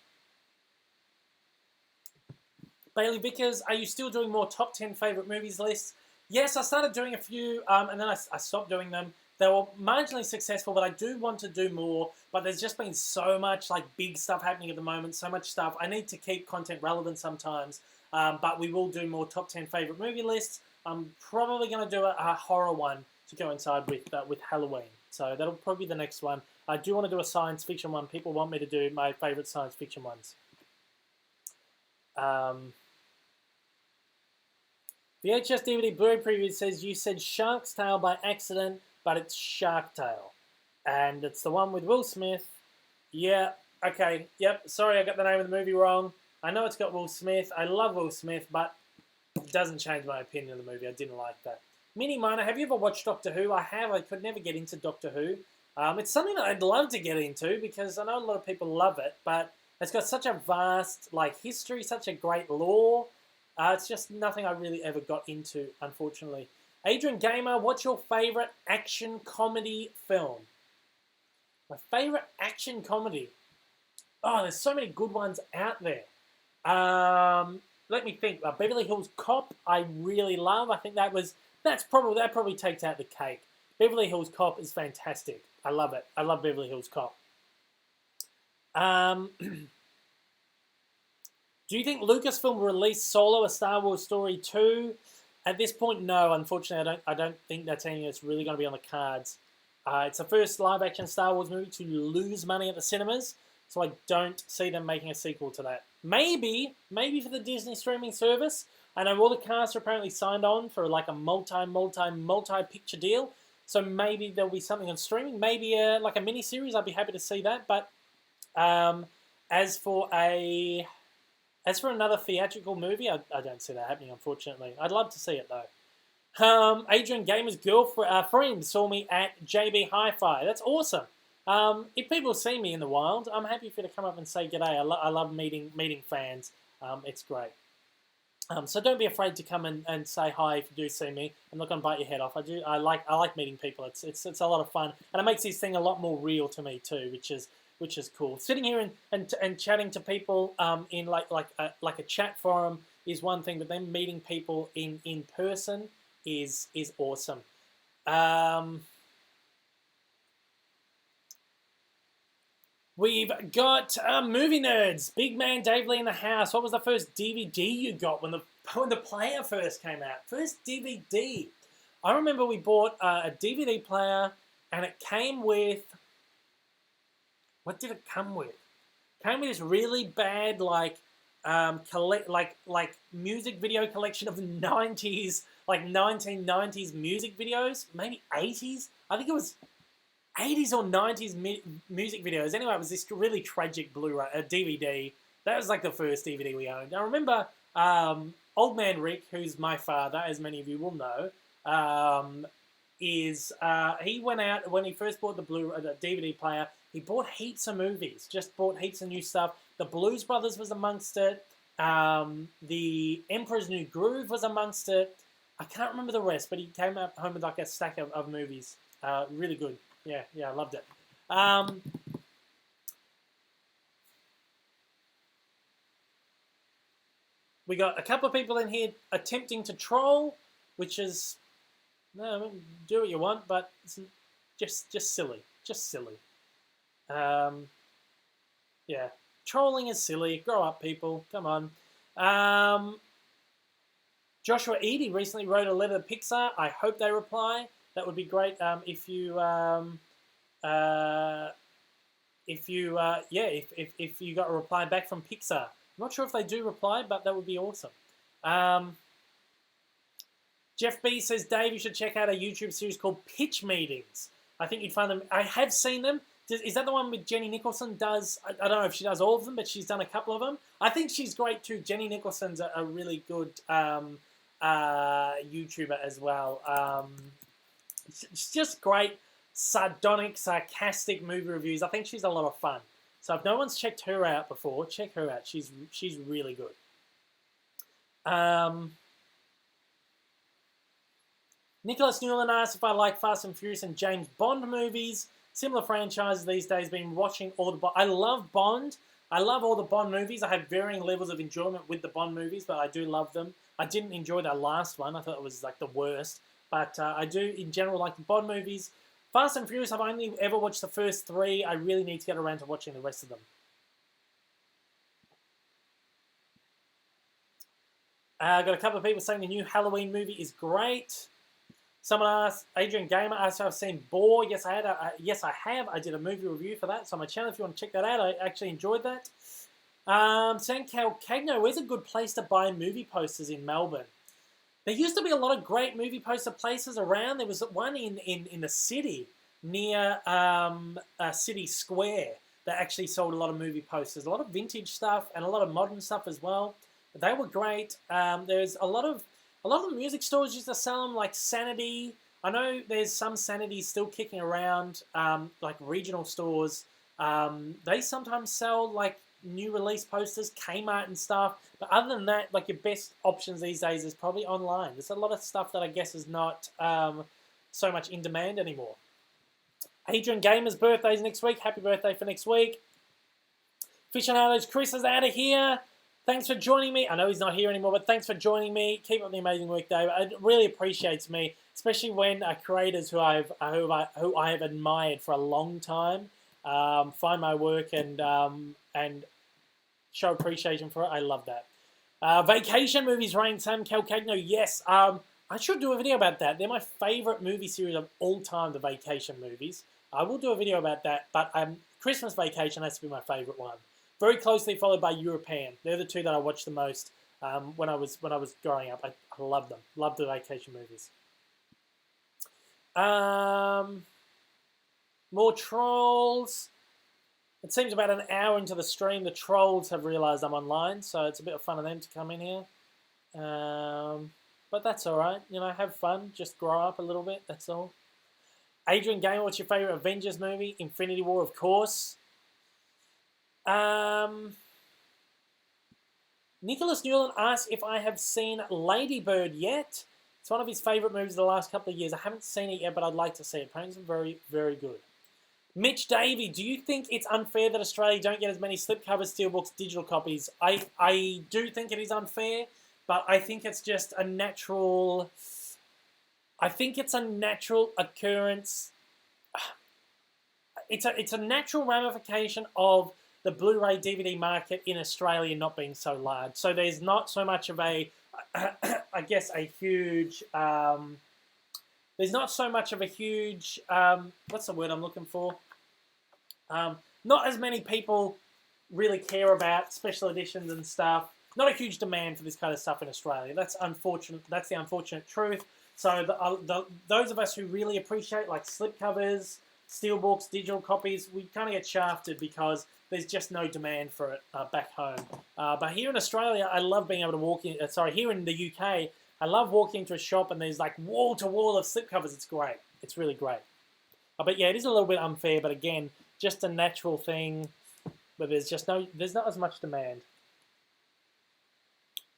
Bailey Vickers, are you still doing more top 10 favourite movies lists? Yes, I started doing a few, and then I stopped doing them. They were marginally successful, but I do want to do more. But there's just been so much like big stuff happening at the moment, so much stuff. I need to keep content relevant sometimes, but we will do more top 10 favourite movie lists. I'm probably going to do a horror one to coincide with Halloween. So that'll probably be the next one. I do want to do a science fiction one. People want me to do my favourite science fiction ones. VHS DVD Blu-ray preview says you said Shark's Tale by accident, but it's Shark Tale. And it's the one with Will Smith. Yeah, okay, yep, sorry I got the name of the movie wrong. I know it's got Will Smith. I love Will Smith, but it doesn't change my opinion of the movie. I didn't like that. Mini Minor, have you ever watched Doctor Who? I have. I could never get into Doctor Who. It's something that I'd love to get into because I know a lot of people love it, but it's got such a vast like history, such a great lore. It's just nothing I really ever got into, unfortunately. Adrian Gamer, what's your favourite action comedy film? My favorite action comedy. Oh, there's so many good ones out there. Let me think. Beverly Hills Cop, I really love. I think that probably takes out the cake. Beverly Hills Cop is fantastic. I love it. I love Beverly Hills Cop. Do you think Lucasfilm will release Solo: A Star Wars Story 2? At this point, no. Unfortunately, I don't think that's anything that's really going to be on the cards. It's the first live-action Star Wars movie to lose money at the cinemas, so I don't see them making a sequel to that. Maybe for the Disney streaming service. I know all the cast are apparently signed on for like a multi-picture deal, so maybe there'll be something on streaming. Maybe like a mini-series, I'd be happy to see that. But as for another theatrical movie, I don't see that happening, unfortunately. I'd love to see it, though. Adrian Gamer's friend saw me at JB Hi-Fi. That's awesome. If people see me in the wild, I'm happy for you to come up and say g'day. I love meeting fans. It's great. So don't be afraid to come and say hi if you do see me. I'm not going to bite your head off. I like meeting people. It's a lot of fun, and it makes this thing a lot more real to me too, which is cool. Sitting here and chatting to people in like a chat forum is one thing, but then meeting people in person is awesome. We've got movie nerds. Big man Dave Lee in the house. What was the first DVD you got when the player first came out? First DVD. I remember we bought a DVD player, and it came with. What did it come with? It came with this really bad music video collection of the 90s, like 1990s music videos, maybe 80s. I think it was 80s or 90s music videos. Anyway, it was this really tragic Blu-ray DVD. That was like the first DVD we owned. I remember Old Man Rick, who's my father, as many of you will know, he went out when he first bought the DVD player. He bought heaps of movies, just bought heaps of new stuff. The Blues Brothers was amongst it. The Emperor's New Groove was amongst it. I can't remember the rest, but he came home with like a stack of movies. Really good. Yeah, I loved it. We got a couple of people in here attempting to troll, which is, no, do what you want, but it's just silly. Just silly. Yeah, trolling is silly. Grow up, people. Come on. Joshua Eady recently wrote a letter to Pixar. I hope they reply. That would be great if you got a reply back from Pixar. I'm not sure if they do reply, but that would be awesome. Jeff B says, Dave, you should check out a YouTube series called Pitch Meetings. I think you'd find them. I have seen them. Is that the one with Jenny Nicholson? I don't know if she does all of them, but she's done a couple of them. I think she's great too. Jenny Nicholson's a really good YouTuber as well. It's just great, sardonic, sarcastic movie reviews. I think she's a lot of fun. So if no one's checked her out before, check her out. She's really good. Nicholas Newland asked if I like Fast and Furious and James Bond movies. Similar franchises these days. Been watching all the I love Bond. I love all the Bond movies. I have varying levels of enjoyment with the Bond movies, but I do love them. I didn't enjoy that last one. I thought it was like the worst. But I do, in general, like the Bond movies. Fast and Furious, I've only ever watched the first 3. I really need to get around to watching the rest of them. I got a couple of people saying the new Halloween movie is great. Someone asked, Adrian Gamer asked if I've seen Boar. Yes, I had. Yes, I have. I did a movie review for that. So on my channel, if you want to check that out, I actually enjoyed that. Saying Calcagno, where's a good place to buy movie posters in Melbourne? There used to be a lot of great movie poster places around. There was one in the city near City Square that actually sold a lot of movie posters, a lot of vintage stuff and a lot of modern stuff as well. They were great. There's a lot of the music stores used to sell them, like Sanity. I know there's some Sanity still kicking around, like regional stores. They sometimes sell like new release posters, Kmart and stuff. But other than that, like your best options these days is probably online. There's a lot of stuff that I guess is not so much in demand anymore. Adrian Gamer's birthday's next week. Happy birthday for next week. Aficionados, Chris is out of here. Thanks for joining me. I know he's not here anymore, but thanks for joining me. Keep up the amazing work, Dave. It really appreciates me, especially when creators who I have admired for a long time find my work and show appreciation for it. I love that. Vacation movies, Rain Sam Calcagno. Yes, I should do a video about that. They're my favorite movie series of all time, the Vacation movies. I will do a video about that, but Christmas Vacation has to be my favorite one. Very closely followed by European. They're the two that I watched the most when I was growing up. I love them. Love the Vacation movies. More trolls. It seems about an hour into the stream, the trolls have realised I'm online, so it's a bit of fun of them to come in here. But that's all right. You know, have fun. Just grow up a little bit. That's all. Adrian Gamer, what's your favourite Avengers movie? Infinity War, of course. Nicholas Newland asks if I have seen Lady Bird yet. It's one of his favourite movies of the last couple of years. I haven't seen it yet, but I'd like to see it. Apparently it's very, very good. Mitch Davey, do you think it's unfair that Australia don't get as many slipcovers, steelbooks, digital copies? I do think it is unfair, but I think it's just a natural... I think it's a natural occurrence. It's a natural ramification of the Blu-ray DVD market in Australia not being so large. So there's not so much of a, I guess, a huge... there's not so much of a huge... what's the word I'm looking for? Not as many people really care about special editions and stuff. Not a huge demand for this kind of stuff in Australia. That's unfortunate. That's the unfortunate truth. So those of us who really appreciate like slipcovers, steelbooks, digital copies, we kind of get shafted because there's just no demand for it back home. But here in Australia, I love being able to walk in... here in the UK, I love walking into a shop and there's like wall-to-wall of slipcovers. It's great. It's really great. But yeah, it is a little bit unfair, but again, just a natural thing where there's not as much demand.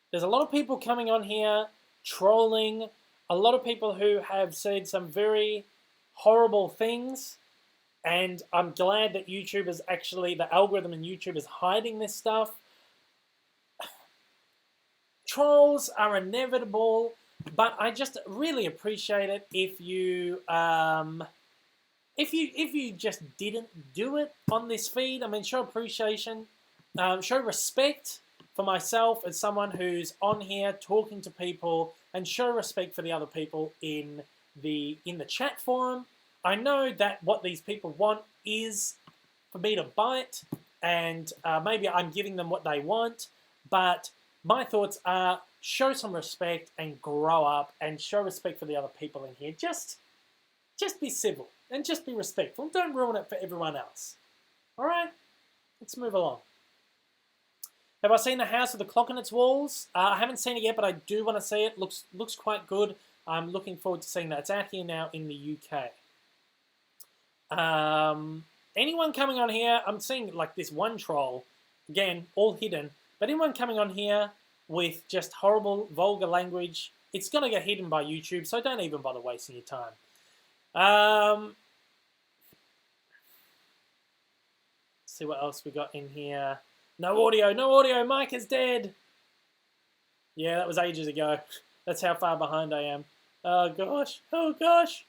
There's a lot of people coming on here trolling, a lot of people who have said some very horrible things, and I'm glad that YouTube is actually, the algorithm in YouTube is hiding this stuff. Trolls are inevitable, but I just really appreciate it if you just didn't do it on this feed. I mean, show appreciation, show respect for myself as someone who's on here talking to people, and show respect for the other people in the chat forum. I know that what these people want is for me to bite, and maybe I'm giving them what they want, but my thoughts are show some respect and grow up and show respect for the other people in here. Just be civil and just be respectful. Don't ruin it for everyone else. All right? Let's move along. Have I seen The House with the Clock on its Walls? I haven't seen it yet, but I do want to see it. Looks quite good. I'm looking forward to seeing that. It's out here now in the UK. Anyone coming on here? I'm seeing like this one troll. Again, all hidden. But anyone coming on here with just horrible, vulgar language, it's going to get hidden by YouTube, so don't even bother wasting your time. Let's see what else we got in here. No audio, no audio, Mike is dead. Yeah, that was ages ago. That's how far behind I am. Oh gosh, oh gosh.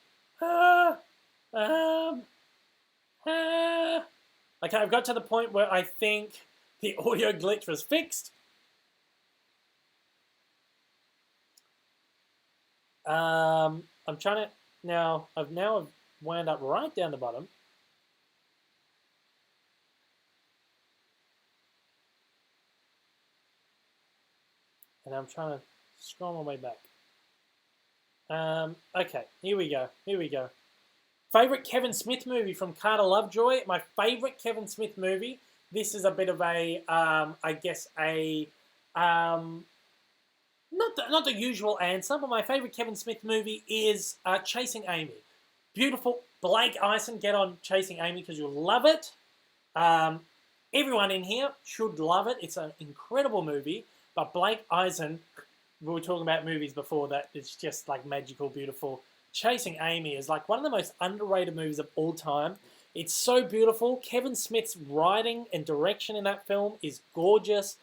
Okay, I've got to the point where I think the audio glitch was fixed. I'm trying to now. I've wound up right down the bottom. And I'm trying to scroll my way back. Okay, here we go. Here we go. Favorite Kevin Smith movie from Carter Lovejoy. My favorite Kevin Smith movie. This is a bit of a, I guess a, not the usual answer, but my favorite Kevin Smith movie is Chasing Amy. Beautiful. Blake Eisen, get on Chasing Amy because you'll love it. Everyone in here should love it. It's an incredible movie. But Blake Eisen, we were talking about movies before that, it's just like magical, beautiful. Chasing Amy is like one of the most underrated movies of all time. It's so beautiful. Kevin Smith's writing and direction in that film is gorgeous.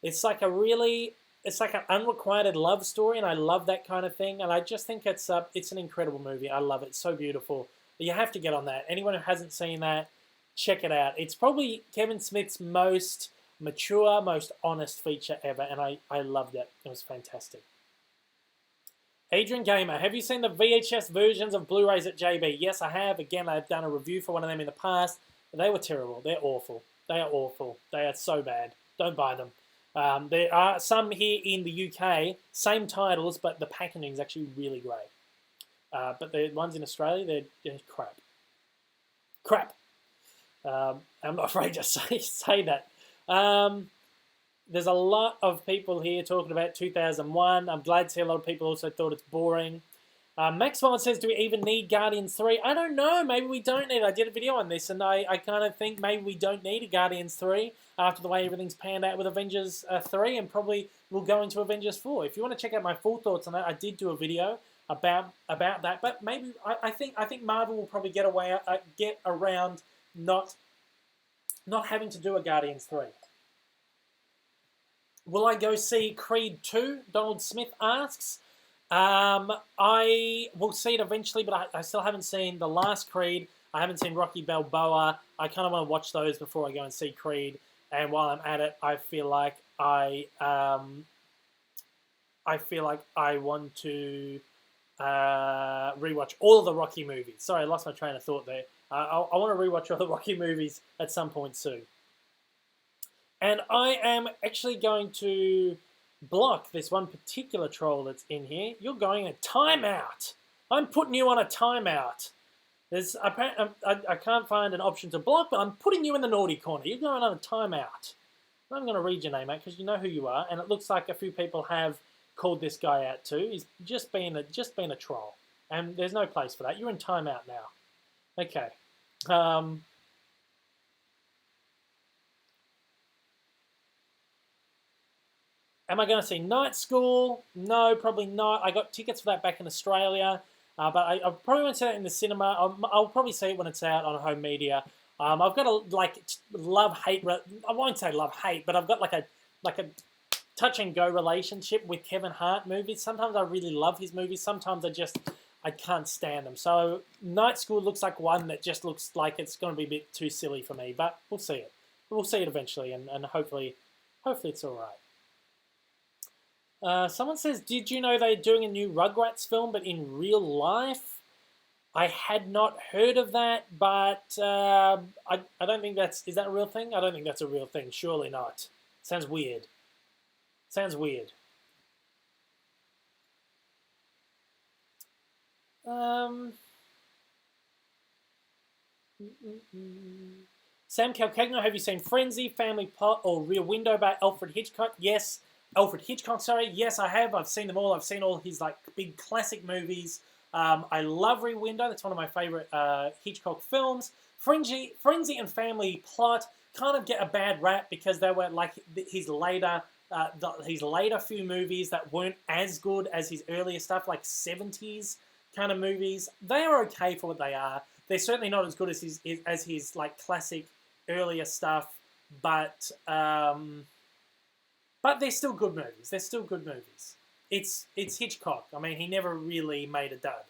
It's like it's like an unrequited love story, and I love that kind of thing. And I just think it's an incredible movie. I love it. It's so beautiful. You have to get on that. Anyone who hasn't seen that, check it out. It's probably Kevin Smith's most mature, most honest feature ever, and I loved it. It was fantastic. Adrian Gamer, have you seen the VHS versions of Blu-rays at JB? Yes, I have. Again, I've done a review for one of them in the past. They were terrible. They're awful. They are awful. They are so bad. Don't buy them. There are some here in the UK, same titles, but the packaging is actually really great. But the ones in Australia, they're crap. Crap. I'm not afraid to say that. There's a lot of people here talking about 2001. I'm glad to see a lot of people also thought it's boring. Maxwell says, do we even need Guardians 3? I don't know. Maybe we don't need it. I did a video on this, and I kind of think maybe we don't need a Guardians 3 after the way everything's panned out with Avengers 3, and probably we'll go into Avengers 4. If you want to check out my full thoughts on that, I did do a video about that. But maybe I think Marvel will probably get around not having to do a Guardians 3. Will I go see Creed 2? Donald Smith asks. I will see it eventually, but I still haven't seen the last Creed. I haven't seen Rocky Balboa. I kind of want to watch those before I go and see Creed. And while I'm at it, I feel like I want to rewatch all of the Rocky movies. Sorry, I lost my train of thought there. I want to rewatch all the Rocky movies at some point soon. And I am actually going to block this one particular troll that's in here. You're going a timeout. I'm putting you on a timeout. I can't find an option to block, but I'm putting you in the naughty corner. You're going on a timeout. I'm going to read your name out because you know who you are, and it looks like a few people have called this guy out too. He's just been a troll, and there's no place for that. You're in timeout now. Okay. Am I going to see Night School? No, probably not. I got tickets for that back in Australia, but I probably won't see it in the cinema. I'll probably see it when it's out on home media. I've got a love-hate. I won't say love-hate, but I've got like a touch-and-go relationship with Kevin Hart movies. Sometimes I really love his movies. Sometimes I can't stand them. So Night School looks like one that just looks like it's going to be a bit too silly for me, but we'll see it. We'll see it eventually, and hopefully it's all right. Someone says, did you know they're doing a new Rugrats film, but in real life? I had not heard of that, but I don't think is that a real thing? I don't think that's a real thing. Surely not. Sounds weird. Sounds weird. Sam Calcagno, have you seen Frenzy, Family Plot, or Rear Window by Alfred Hitchcock? Yes. Alfred Hitchcock, sorry. Yes, I have. I've seen them all. I've seen all his big classic movies. I love Rear Window. That's one of my favorite Hitchcock films. Frenzy and Family Plot kind of get a bad rap because they were like his later few movies that weren't as good as his earlier stuff, like 70s kind of movies. They are okay for what they are. They're certainly not as good as his like classic earlier stuff, but they're still good movies. They're still good movies. It's Hitchcock. I mean, he never really made a dud.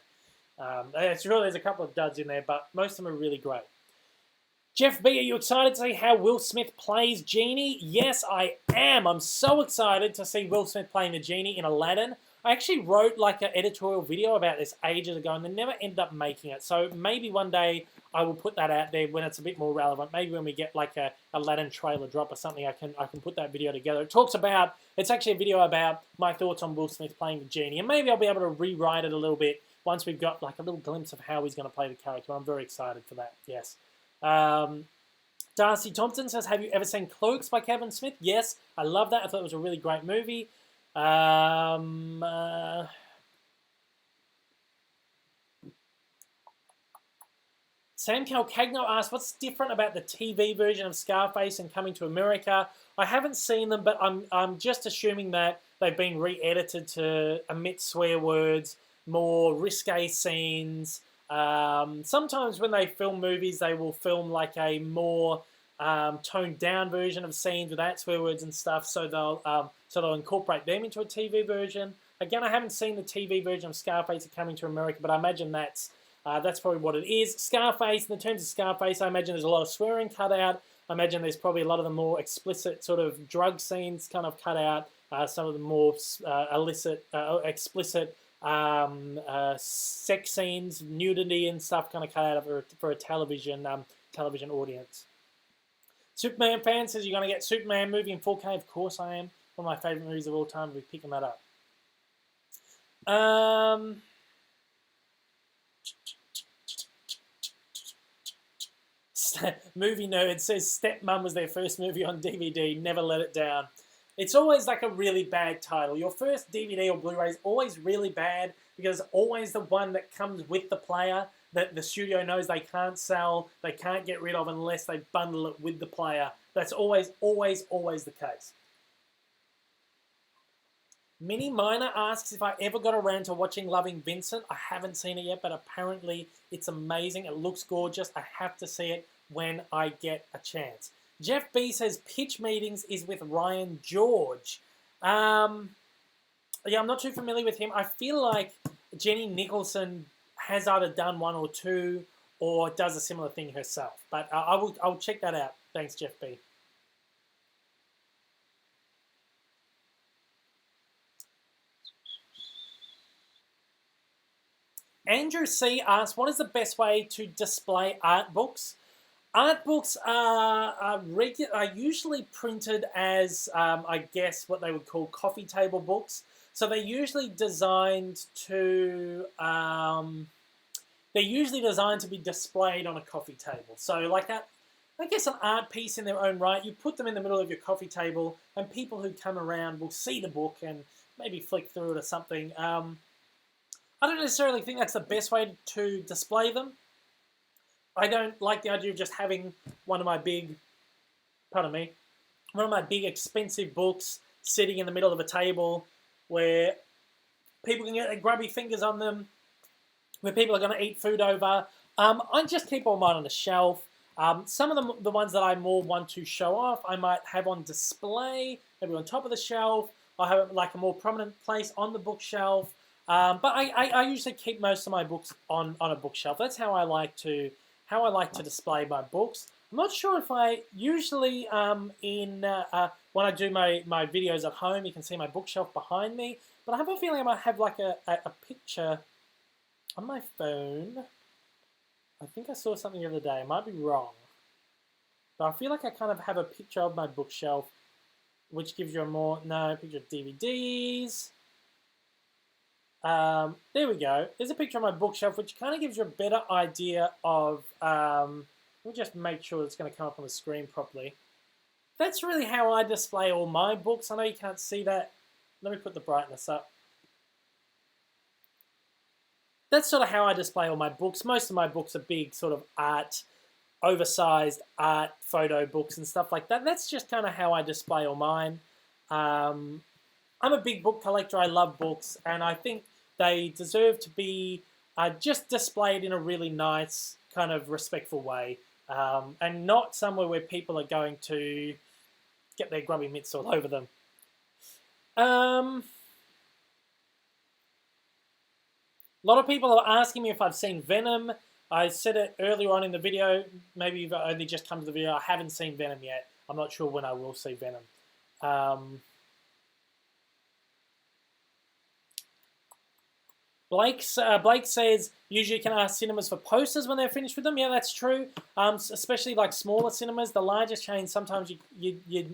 There's a couple of duds in there, but most of them are really great. Jeff B, are you excited to see how Will Smith plays Genie? Yes, I am. I'm so excited to see Will Smith playing the Genie in Aladdin. I actually wrote an editorial video about this ages ago, and they never ended up making it. So maybe one day I will put that out there when it's a bit more relevant. Maybe when we get a Aladdin trailer drop or something, I can put that video together. It's actually a video about my thoughts on Will Smith playing the Genie, and maybe I'll be able to rewrite it a little bit once we've got a little glimpse of how he's going to play the character. I'm very excited for that. Yes. Darcy Thompson says, have you ever seen Cloaks by Kevin Smith? Yes, I love that. I thought it was a really great movie. Sam Calcagno asked, what's different about the TV version of Scarface and Coming to America? I haven't seen them, but I'm just assuming that they've been re-edited to omit swear words. more risque scenes. Sometimes when they film movies, they will film like a more toned down version of scenes without swear words and stuff. So they'll incorporate them into a TV version. Again, I haven't seen the TV version of Scarface coming to America, but I imagine that's probably what it is. Scarface, in terms of Scarface, I imagine there's a lot of swearing cut out. I imagine there's probably a lot of the more explicit sort of drug scenes kind of cut out. Some of the more explicit sex scenes, nudity and stuff kind of cut out for a television audience. Superman fan says you're going to get Superman movie in 4K. Of course I am. One of my favourite movies of all time. We'll be picking that up. Movie Nerd says Stepmom was their first movie on DVD. Never let it down. It's always like a really bad title. Your first DVD or Blu-ray is always really bad because it's always the one that comes with the player that the studio knows they can't sell, they can't get rid of unless they bundle it with the player. That's always, always, always the case. Minnie Miner asks if I ever got around to watching Loving Vincent. I haven't seen it yet, but apparently it's amazing. It looks gorgeous. I have to see it when I get a chance. Jeff B says Pitch Meetings is with Ryan George. Yeah, I'm not too familiar with him. I feel like Jenny Nicholson has either done one or two or does a similar thing herself. But I'll check that out. Thanks, Jeff B. Andrew C. asks, what is the best way to display art books? Art books are usually printed as, I guess, what they would call coffee table books. So they're usually designed to be displayed on a coffee table. So like that, I guess an art piece in their own right. You put them in the middle of your coffee table, and people who come around will see the book and maybe flick through it or something. I don't necessarily think that's the best way to display them. I don't like the idea of just having one of my big expensive books sitting in the middle of a table where people can get their grubby fingers on them, where people are going to eat food over. I just keep all mine on the shelf. Some of them, the ones that I more want to show off, I might have on display, maybe on top of the shelf. I have it like a more prominent place on the bookshelf. But I usually keep most of my books on a bookshelf. That's how I like to display my books. I'm not sure if I usually when I do my videos at home, you can see my bookshelf behind me. But I have a feeling I might have like a picture on my phone. I think I saw something the other day. I might be wrong. But I feel like I kind of have a picture of my bookshelf, which gives you a picture of DVDs. There we go. There's a picture of my bookshelf, which kind of gives you a better idea of, let me just make sure it's going to come up on the screen properly. That's really how I display all my books. I know you can't see that. Let me put the brightness up. That's sort of how I display all my books. Most of my books are big sort of oversized art photo books and stuff like that. That's just kind of how I display all mine. I'm a big book collector. I love books, and I think they deserve to be just displayed in a really nice, kind of respectful way, and not somewhere where people are going to get their grubby mitts all over them. A lot of people are asking me if I've seen Venom. I said it earlier on in the video. Maybe you've only just come to the video. I haven't seen Venom yet. I'm not sure when I will see Venom. Blake says, usually you can ask cinemas for posters when they're finished with them. Yeah, that's true. Especially like smaller cinemas. The larger chains, sometimes you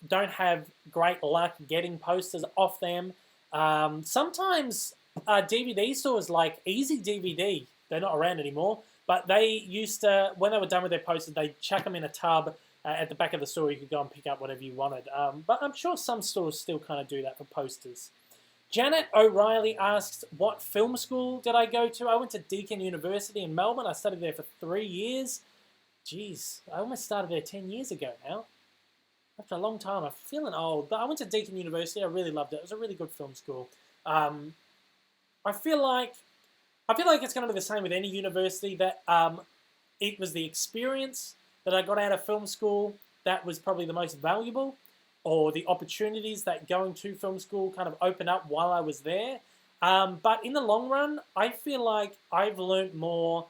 don't have great luck getting posters off them. Sometimes DVD stores like Easy DVD, they're not around anymore, but they used to, when they were done with their posters, they'd chuck them in a tub at the back of the store. You could go and pick up whatever you wanted. But I'm sure some stores still kind of do that for posters. Janet O'Reilly asks, what film school did I go to? I went to Deakin University in Melbourne. I studied there for 3 years. Jeez, I almost started there 10 years ago now. After a long time, I'm feeling old. But I went to Deakin University. I really loved it. It was a really good film school. I feel like it's going to be the same with any university. That it was the experience that I got out of film school that was probably the most valuable, or the opportunities that going to film school kind of opened up while I was there. But in the long run, I feel like I've learned more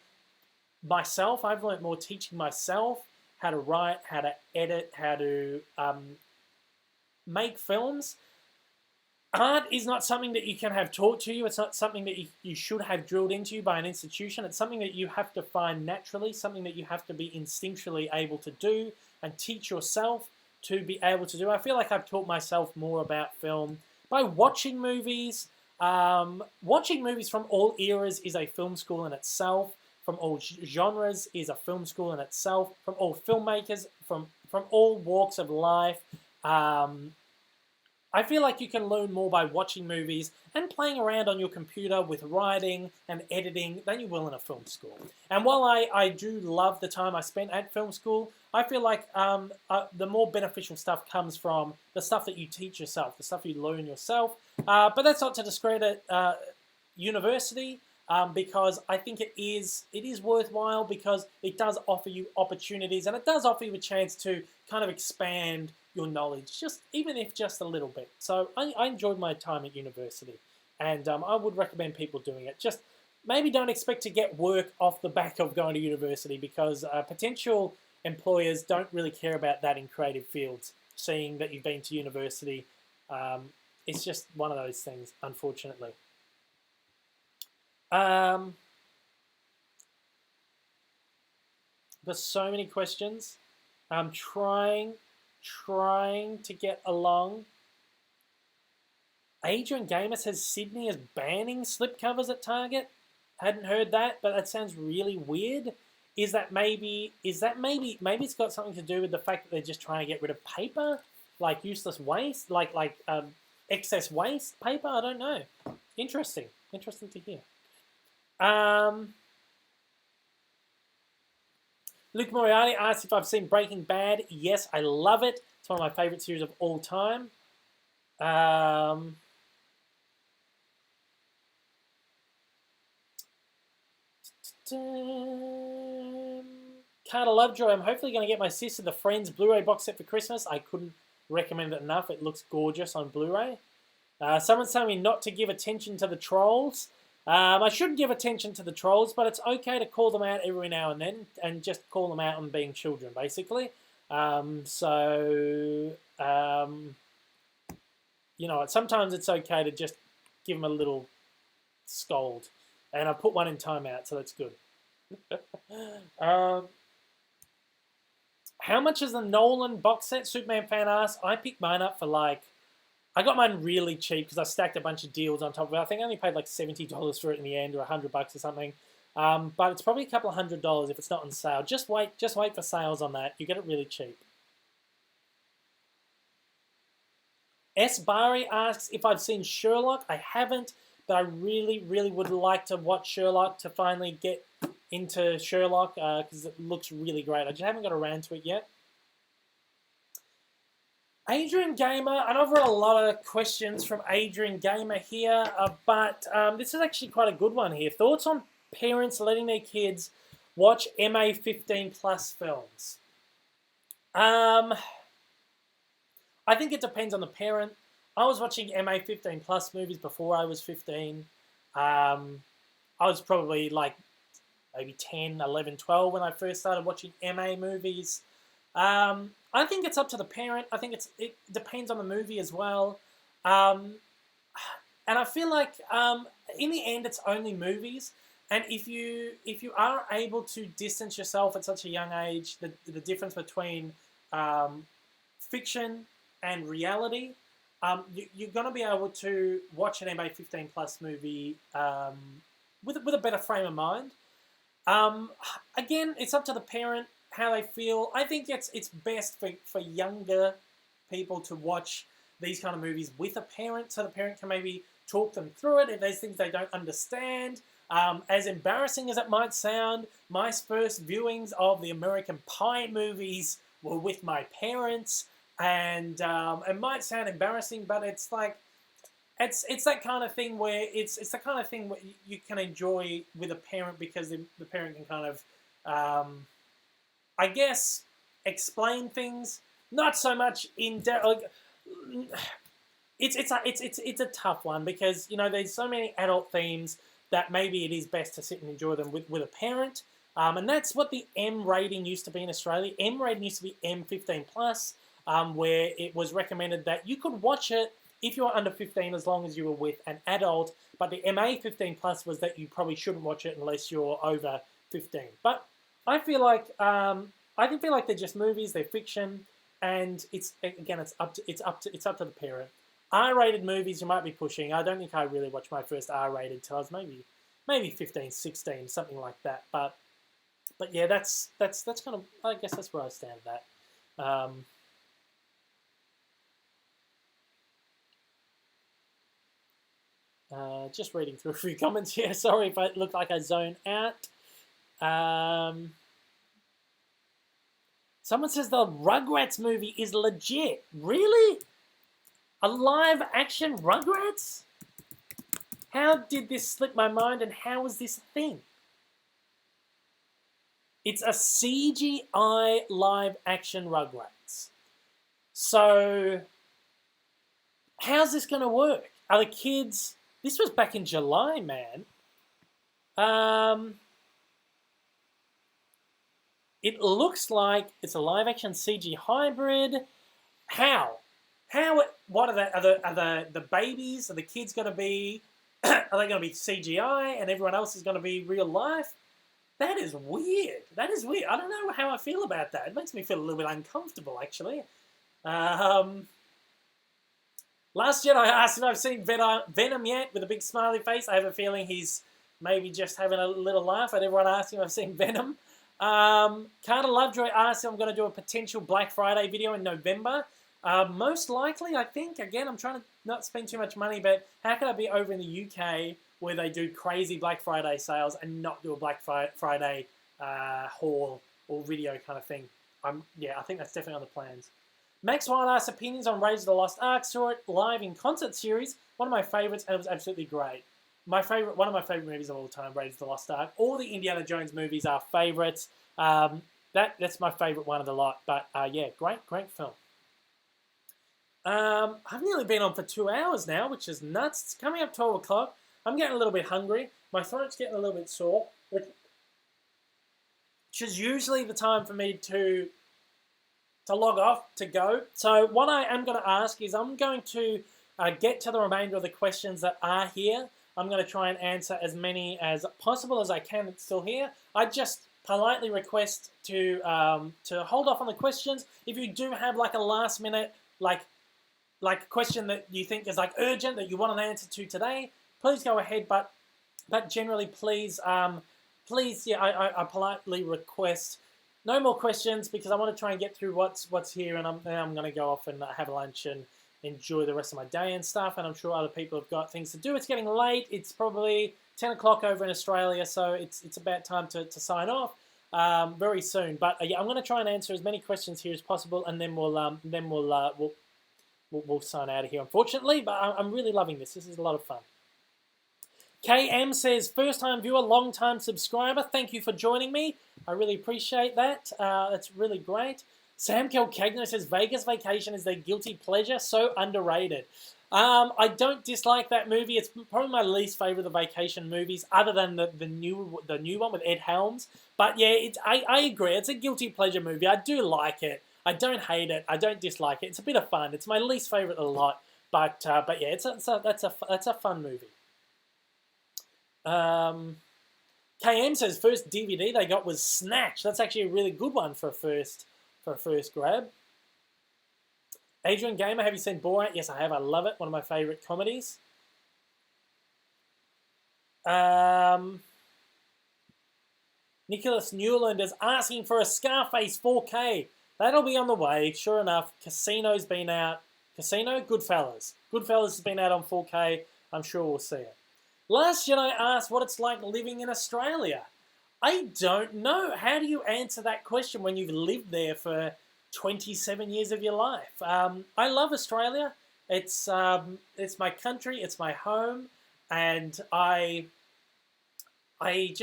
myself. I've learned more teaching myself how to write, how to edit, how to make films. Art is not something that you can have taught to you. It's not something that you should have drilled into you by an institution. It's something that you have to find naturally, something that you have to be instinctually able to do and teach yourself to be able to do. I feel like I've taught myself more about film by watching movies. Watching movies from all eras is a film school in itself. From all genres is a film school in itself. From all filmmakers, from all walks of life. I feel like you can learn more by watching movies and playing around on your computer with writing and editing than you will in a film school. And while I do love the time I spent at film school, I feel like the more beneficial stuff comes from the stuff that you teach yourself, the stuff you learn yourself. But that's not to discredit university, because I think it is worthwhile, because it does offer you opportunities, and it does offer you a chance to kind of expand your knowledge, even if just a little bit. So I enjoyed my time at university, and I would recommend people doing it. Just maybe don't expect to get work off the back of going to university, because potential employers don't really care about that in creative fields. Seeing that you've been to university, it's just one of those things, unfortunately. There's so many questions. I'm trying to get along. Adrian Gamer says Sydney is banning slipcovers at Target. Hadn't heard that, but that sounds really weird. Is that maybe it's got something to do with the fact that they're just trying to get rid of paper, like useless waste, like excess waste paper? I don't know. Interesting to hear. Luke Moriarty asks if I've seen Breaking Bad. Yes, I love it. It's one of my favorite series of all time. Carter Lovejoy, I'm hopefully going to get my sister the Friends Blu-ray box set for Christmas. I couldn't recommend it enough. It looks gorgeous on Blu-ray. Someone's telling me not to give attention to the trolls. I should give attention to the trolls, but it's okay to call them out every now and then, and just call them out on being children, basically. You know, sometimes it's okay to just give them a little scold. And I put one in timeout, so that's good. How much is the Nolan box set? Superman fan asks. I picked mine up for I got mine really cheap because I stacked a bunch of deals on top of it. I think I only paid like $70 for it in the end, or $100 or something. But it's probably a couple of $100 if it's not on sale. Just wait for sales on that. You get it really cheap. S. Bari asks if I've seen Sherlock. I haven't, but I really, really would like to watch Sherlock to finally get into Sherlock, because it looks really great. I just haven't got around to it yet. Adrian Gamer, and I've got a lot of questions from Adrian Gamer here, but this is actually quite a good one here. Thoughts on parents letting their kids watch MA15 plus films? I think it depends on the parent. I was watching MA15 plus movies before I was 15. I was probably like maybe 10, 11, 12 when I first started watching MA movies. I think it's up to the parent. I think it depends on the movie as well. And I feel like in the end, it's only movies. And if you are able to distance yourself at such a young age, the difference between fiction and reality, you're going to be able to watch an MA15 plus movie with a better frame of mind. Again, it's up to the parent how they feel. I think it's best for younger people to watch these kind of movies with a parent, so the parent can maybe talk them through it if there's things they don't understand. As embarrassing as it might sound, my first viewings of the American Pie movies were with my parents, and it might sound embarrassing, but it's like it's that kind of thing where it's the kind of thing where you can enjoy with a parent because the parent can kind of, I guess, explain things. Not so much in depth. Like, it's a tough one because there's so many adult themes that maybe it is best to sit and enjoy them with a parent. And that's what the M rating used to be in Australia. M rating used to be M15 plus, where it was recommended that you could watch it if you were under 15 as long as you were with an adult. But the MA 15 plus was that you probably shouldn't watch it unless you're over 15. But I feel like they're just movies. They're fiction, and it's up to the parent. R-rated movies you might be pushing. I don't think I really watched my first R-rated till I was maybe 15, 16, something like that. But yeah, that's kind of, I guess that's where I stand with that. Just reading through a few comments here. Sorry if it looked like I zoned out. Someone says the Rugrats movie is legit. Really? A live action Rugrats? How did this slip my mind and how is this a thing? It's a CGI live action Rugrats. So, how's this going to work? Are the kids... This was back in July, man. It looks like it's a live action CG hybrid. How? What are the babies? Are the kids going to be? Are they going to be CGI and everyone else is going to be real life? That is weird. I don't know how I feel about that. It makes me feel a little bit uncomfortable, actually. Last Jedi asked if I've seen Venom yet with a big smiley face. I have a feeling he's maybe just having a little laugh at everyone asking if I've seen Venom. Carter Lovejoy asked if I'm going to do a potential Black Friday video in November. Most likely, I think. Again, I'm trying to not spend too much money, but how can I be over in the UK where they do crazy Black Friday sales and not do a Black Friday haul or video kind of thing? I think that's definitely on the plans. Max Wild asked opinions on Raiders of the Lost Ark. Saw it live in concert series. One of my favourites, and it was absolutely great. One of my favourite movies of all time, Raiders of the Lost Ark. All the Indiana Jones movies are favourites. That's my favourite one of the lot. But yeah, great film. I've nearly been on for 2 hours now, which is nuts. It's coming up 12 o'clock. I'm getting a little bit hungry. My throat's getting a little bit sore, which is usually the time for me to log off, to go. So what I am going to ask is I'm going to get to the remainder of the questions that are here. I'm going to try and answer as many as possible as I can that's still here. I just politely request to hold off on the questions. If you do have like a last minute like question that you think is like urgent that you want an answer to today, please go ahead. But generally, please, I politely request no more questions because I want to try and get through what's here, and I'm going to go off and have lunch and enjoy the rest of my day and stuff. And I'm sure other people have got things to do. It's getting late. It's probably 10 o'clock over in Australia, so it's about time to sign off very soon. But yeah, I'm going to try and answer as many questions here as possible, and then we'll sign out of here, unfortunately. But I'm really loving this. This is a lot of fun. KM says, first-time viewer, long-time subscriber. Thank you for joining me. I really appreciate that. That's really great. Sam Calcagno says, Vegas Vacation is their guilty pleasure. So underrated. I don't dislike that movie. It's probably my least favorite of the vacation movies, other than the new one with Ed Helms. But yeah, I agree. It's a guilty pleasure movie. I do like it. I don't hate it. I don't dislike it. It's a bit of fun. It's my least favorite of the lot. But yeah, that's a fun movie. KM says first DVD they got was Snatch. That's actually a really good one for a first grab. Adrian Gamer, have you seen Borat? Yes, I have. I love it. One of my favorite comedies. Nicholas Newland is asking for a Scarface 4K. That'll be on the way. Sure enough, Casino's been out. Casino, Goodfellas. Goodfellas has been out on 4K. I'm sure we'll see it. Last Jedi asked what it's like living in Australia. I don't know. How do you answer that question when you've lived there for 27 years of your life? I love Australia. It's my country, it's my home, and I I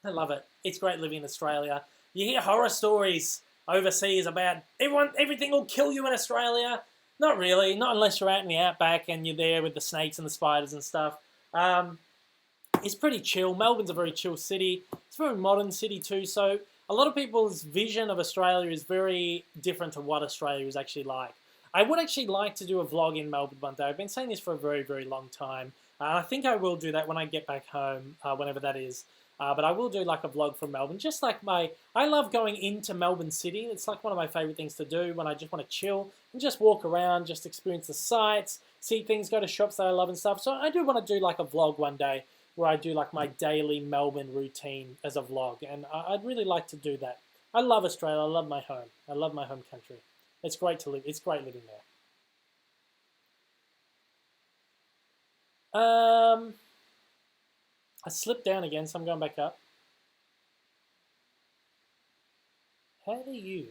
love it. It's great living in Australia. You hear horror stories overseas about everything will kill you in Australia. Not really, not unless you're out in the outback and you're there with the snakes and the spiders and stuff. Um, it's pretty chill. Melbourne's a very chill city. It's a very modern city too. So a lot of people's vision of Australia is very different to what Australia is actually like. I would actually like to do a vlog in Melbourne one day. I've been saying this for a very, very long time. I think I will do that when I get back home, whenever that is. But I will do like a vlog from Melbourne. Just like I love going into Melbourne City. It's like one of my favourite things to do when I just want to chill and just walk around, just experience the sights, see things, go to shops that I love and stuff. So I do want to do like a vlog one day where I do like my daily Melbourne routine as a vlog. And I'd really like to do that. I love Australia. I love my home. I love my home country. It's great to live. It's great living there. I slipped down again, so I'm going back up. How do you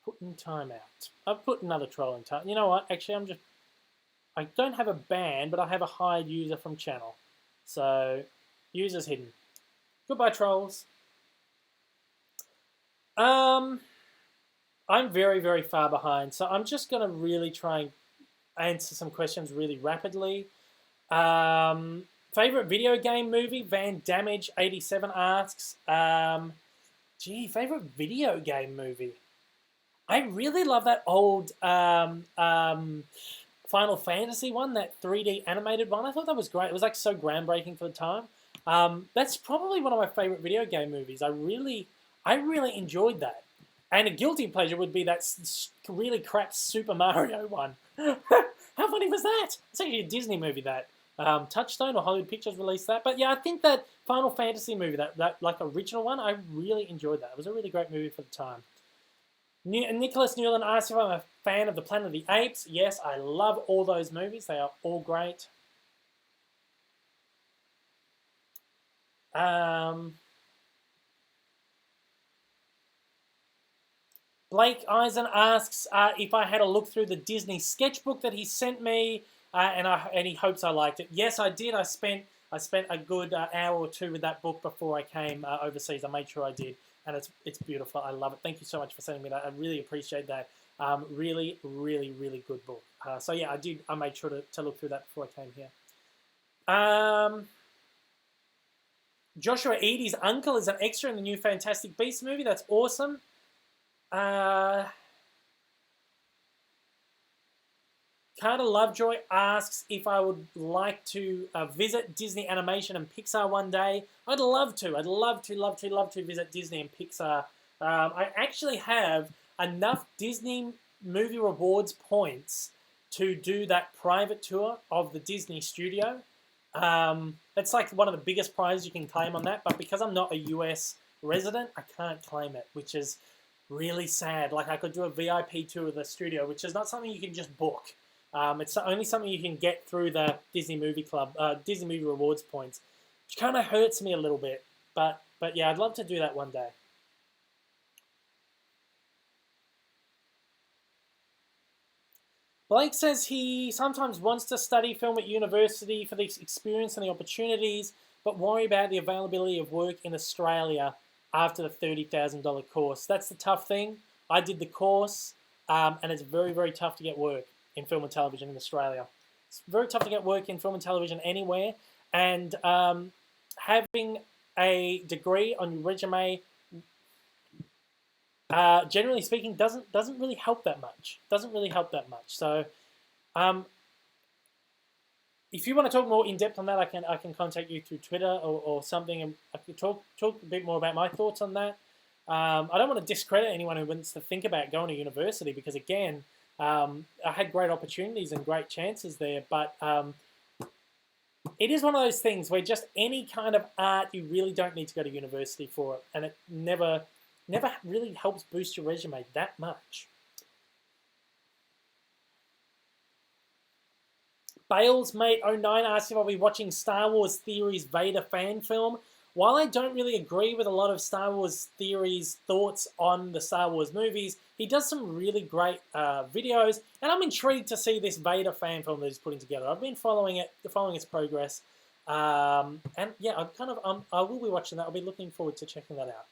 put in timeout? I've put another troll in time. You know what? Actually, I don't have a ban, but I have a hide user from channel. So, user's hidden. Goodbye, trolls. I'm very, very far behind, so I'm just going to really try and answer some questions really rapidly. Favorite video game movie? Van Damage 87 asks. Favorite video game movie? I really love that old Final Fantasy one, that 3D animated one. I thought that was great. It was like so groundbreaking for the time. That's probably one of my favorite video game movies. I really enjoyed that. And a guilty pleasure would be that really crap Super Mario one. How funny was that? It's actually a Disney movie that. Touchstone or Hollywood Pictures released that. But yeah, I think that Final Fantasy movie, that like original one, I really enjoyed that. It was a really great movie for the time. Nicholas Newland asked if I'm a fan of the Planet of the Apes. Yes, I love all those movies. They are all great. Blake Eisen asks if I had a look through the Disney sketchbook that he sent me, and he hopes I liked it. Yes, I did. I spent a good hour or two with that book before I came overseas. I made sure I did, and it's beautiful. I love it. Thank you so much for sending me that. I really appreciate that. Really, really, really good book. So yeah, I did. I made sure to look through that before I came here. Joshua Eady's uncle is an extra in the new Fantastic Beasts movie. That's awesome. Carter Lovejoy asks if I would like to visit Disney Animation and Pixar one day. I'd love to. I'd love to visit Disney and Pixar. I actually have enough Disney Movie Rewards points to do that private tour of the Disney studio. It's like one of the biggest prizes you can claim on that, but because I'm not a US resident, I can't claim it, which is really sad. Like I could do a VIP tour of the studio, which is not something you can just book. It's only something you can get through the Disney Movie Club, Disney Movie Rewards points, which kind of hurts me a little bit. But yeah, I'd love to do that one day. Blake says he sometimes wants to study film at university for the experience and the opportunities, but worry about the availability of work in Australia after the $30,000 course. That's the tough thing. I did the course, and it's very, very tough to get work in film and television in Australia. It's very tough to get work in film and television anywhere, and having a degree on your resume, generally speaking, doesn't really help that much. So, if you want to talk more in depth on that, I can contact you through Twitter or something, and I can talk a bit more about my thoughts on that. I don't want to discredit anyone who wants to think about going to university because, again, I had great opportunities and great chances there, but it is one of those things where just any kind of art, you really don't need to go to university for it, and it never really helps boost your resume that much. Bales Mate 09 asks if I'll be watching Star Wars Theories Vader fan film. while I don't really agree with a lot of Star Wars theories, thoughts on the Star Wars movies, he does some really great videos, and I'm intrigued to see this Vader fan film that he's putting together. I've been following its progress, and yeah, I will be watching that. I'll be looking forward to checking that out.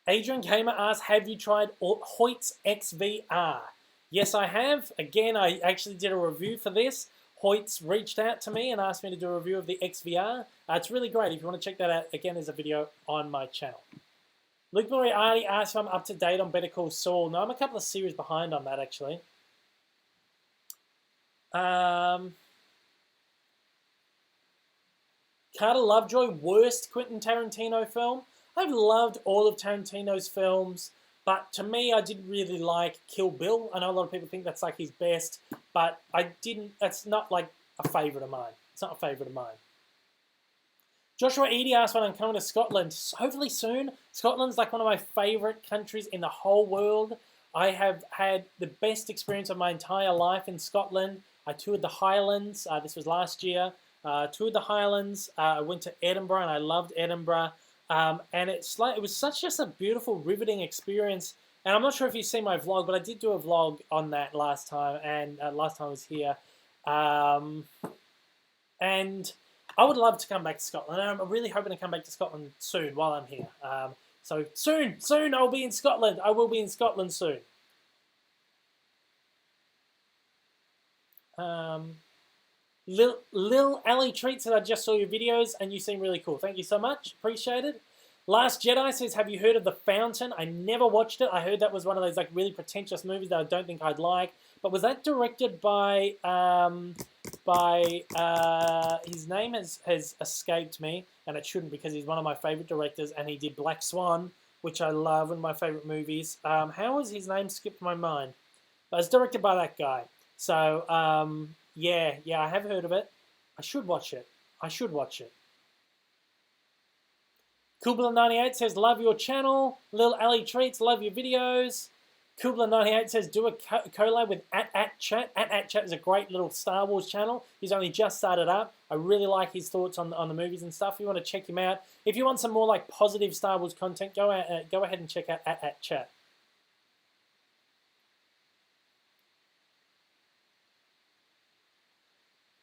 Adrian Gamer asks, have you tried Hoyt's XVR? Yes, I have. Again, I actually did a review for this. Hoyt's reached out to me and asked me to do a review of the XVR. It's really great. If you want to check that out, again, there's a video on my channel. Luke Moriarty asks if I'm up to date on Better Call Saul. No, I'm a couple of series behind on that, actually. Carter Lovejoy, worst Quentin Tarantino film. I've loved all of Tarantino's films, but to me, I didn't really like Kill Bill. I know a lot of people think that's like his best, but I didn't. That's not like a favourite of mine. It's not a favourite of mine. Joshua Eady asked when I'm coming to Scotland. Hopefully soon. Scotland's like one of my favourite countries in the whole world. I have had the best experience of my entire life in Scotland. I toured the Highlands. This was last year. Toured the Highlands. I went to Edinburgh and I loved Edinburgh. And it was just a beautiful, riveting experience. And I'm not sure if you've seen my vlog, but I did do a vlog on that last time, and last time I was here. And I would love to come back to Scotland. And I'm really hoping to come back to Scotland soon while I'm here. So soon I'll be in Scotland. I will be in Scotland soon. Lil Ali Treat said, I just saw your videos and you seem really cool. Thank you so much. Appreciate it. Last Jedi says, have you heard of The Fountain? I never watched it. I heard that was one of those like really pretentious movies that I don't think I'd like. But was that directed by his name has escaped me, and it shouldn't because he's one of my favorite directors, and he did Black Swan, which I love, one of my favorite movies. How has his name skipped my mind? But it's directed by that guy. So, yeah, I have heard of it. I should watch it. Kubla98 says, love your channel. Lil Ali Treats, love your videos. Kubla98 says, do a collab with @chat. @chat is a great little Star Wars channel. He's only just started up. I really like his thoughts on the movies and stuff. If you want to check him out. If you want some more like positive Star Wars content, go ahead and check out @chat.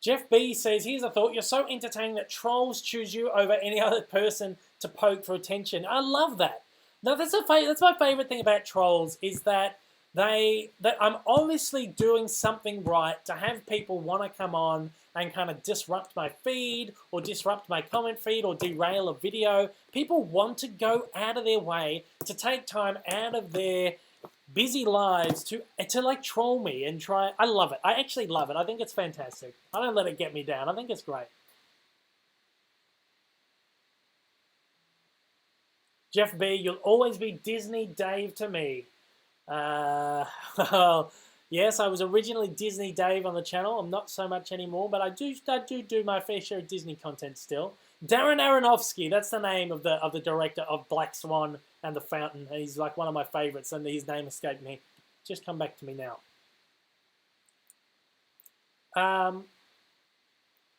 Jeff B says, here's a thought. You're so entertaining that trolls choose you over any other person to poke for attention. I love that. No, that's my favorite thing about trolls is that I'm obviously doing something right to have people want to come on and kind of disrupt my feed or disrupt my comment feed or derail a video. People want to go out of their way to take time out of their busy lives to like troll me and try. I love it. I actually love it. I think it's fantastic. I don't let it get me down. I think it's great. Jeff B, you'll always be Disney Dave to me. Well, yes, I was originally Disney Dave on the channel. I'm not so much anymore, but I do my fair share of Disney content still. Darren Aronofsky, that's the name of the director of Black Swan and The Fountain. He's like one of my favorites, and his name escaped me. Just come back to me now.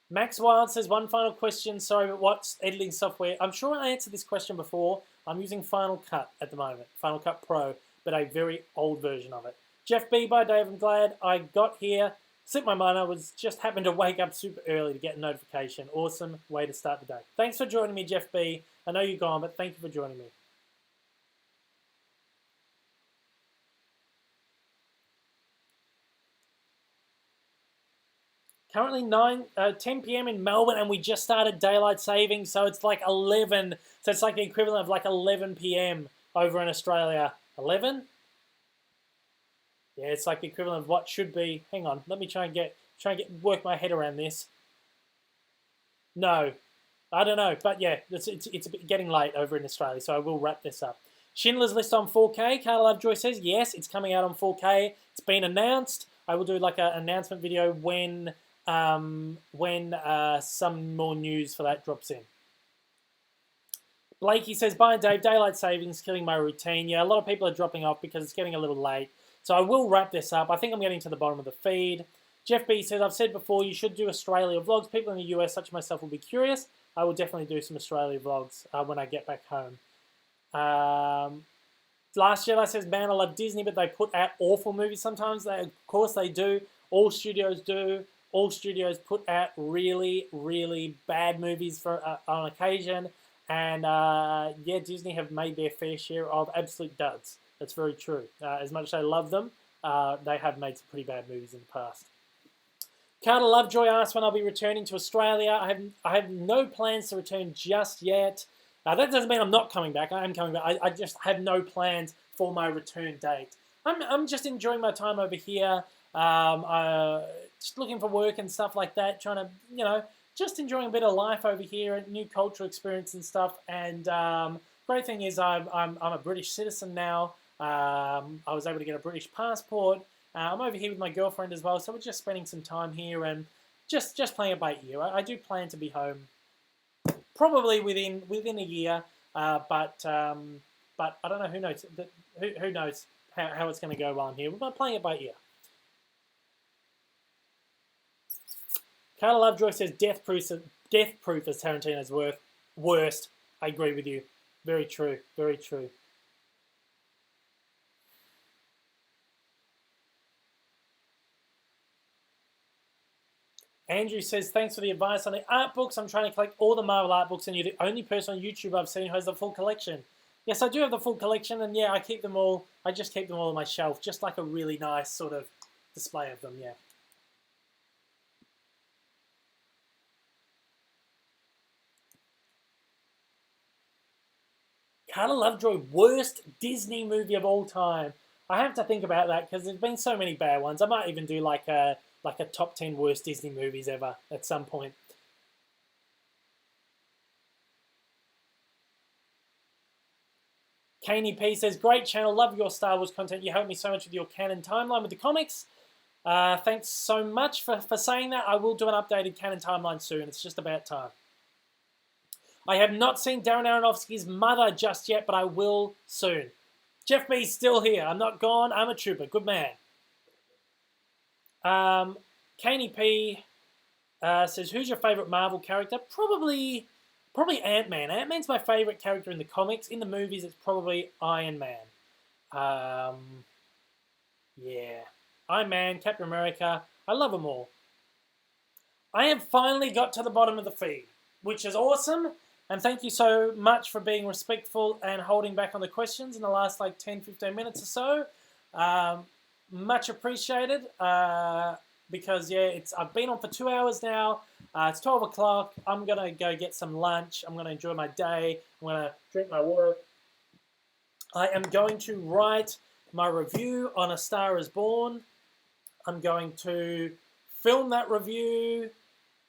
Max Wild says, one final question. Sorry, but what's editing software? I'm sure I answered this question before. I'm using Final Cut at the moment, Final Cut Pro, but a very old version of it. Jeff B, by Dave, I'm glad I got here. Slipped my mind. I just happened to wake up super early to get a notification. Awesome way to start the day. Thanks for joining me, Jeff B. I know you're gone, but thank you for joining me. Currently 10 p.m. in Melbourne, and we just started daylight saving, so it's like 11. So it's like the equivalent of like 11 p.m. over in Australia. 11? Yeah, it's like the equivalent of what should be. Hang on, let me try and work my head around this. No, I don't know, but yeah, it's getting late over in Australia, so I will wrap this up. Schindler's List on 4K. Carla Lovejoy says yes, it's coming out on 4K. It's been announced. I will do like an announcement video when some more news for that drops in. Blakey says, bye Dave, daylight savings killing my routine. Yeah, a lot of people are dropping off because it's getting a little late. So I will wrap this up. I think I'm getting to the bottom of the feed. Jeff B says, I've said before, you should do Australia vlogs. People in the US, such as myself, will be curious. I will definitely do some Australia vlogs when I get back home. Last Jedi says, man, I love Disney, but they put out awful movies sometimes. Of course they do. All studios do. All studios put out really, really bad movies for on occasion. And yeah, Disney have made their fair share of absolute duds. That's very true. As much as I love them, they have made some pretty bad movies in the past. Carter Lovejoy asked when I'll be returning to Australia. I have no plans to return just yet. That doesn't mean I'm not coming back. I am coming back. I just have no plans for my return date. I'm just enjoying my time over here. Just looking for work and stuff like that. Trying to, just enjoying a bit of life over here, new cultural experience and stuff. And great thing is I'm a British citizen now. I was able to get a British passport. I'm over here with my girlfriend as well, so we're just spending some time here and just playing it by ear. I do plan to be home probably within a year, but I don't know. Who knows? Who knows how it's going to go while I'm here? We're playing it by ear. Carla Lovejoy says death proof is Tarantino's worst. I agree with you. Very true. Very true. Andrew says, thanks for the advice on the art books. I'm trying to collect all the Marvel art books, and you're the only person on YouTube I've seen who has the full collection. Yes, I do have the full collection, and yeah, I keep them all. I just keep them all on my shelf, just like a really nice sort of display of them, yeah. Carla Lovejoy, worst Disney movie of all time. I have to think about that because there's been so many bad ones. I might even do like a top 10 worst Disney movies ever at some point. Kaney P says, great channel, love your Star Wars content. You helped me so much with your canon timeline with the comics. Thanks so much for saying that. I will do an updated canon timeline soon. It's just about time. I have not seen Darren Aronofsky's Mother just yet, but I will soon. Jeff B's still here. I'm not gone. I'm a trooper. Good man. Kaney P says, who's your favorite Marvel character? Probably Ant-Man. Ant-Man's my favorite character in the comics. In the movies, it's probably Iron Man. Yeah. Iron Man, Captain America. I love them all. I have finally got to the bottom of the feed, which is awesome. And thank you so much for being respectful and holding back on the questions in the last like 10, 15 minutes or so. Much appreciated. Because yeah, I've been on for 2 hours now. It's 12 o'clock. I'm gonna go get some lunch. I'm gonna enjoy my day. I'm gonna drink my water. I am going to write my review on A Star Is Born. I'm going to film that review.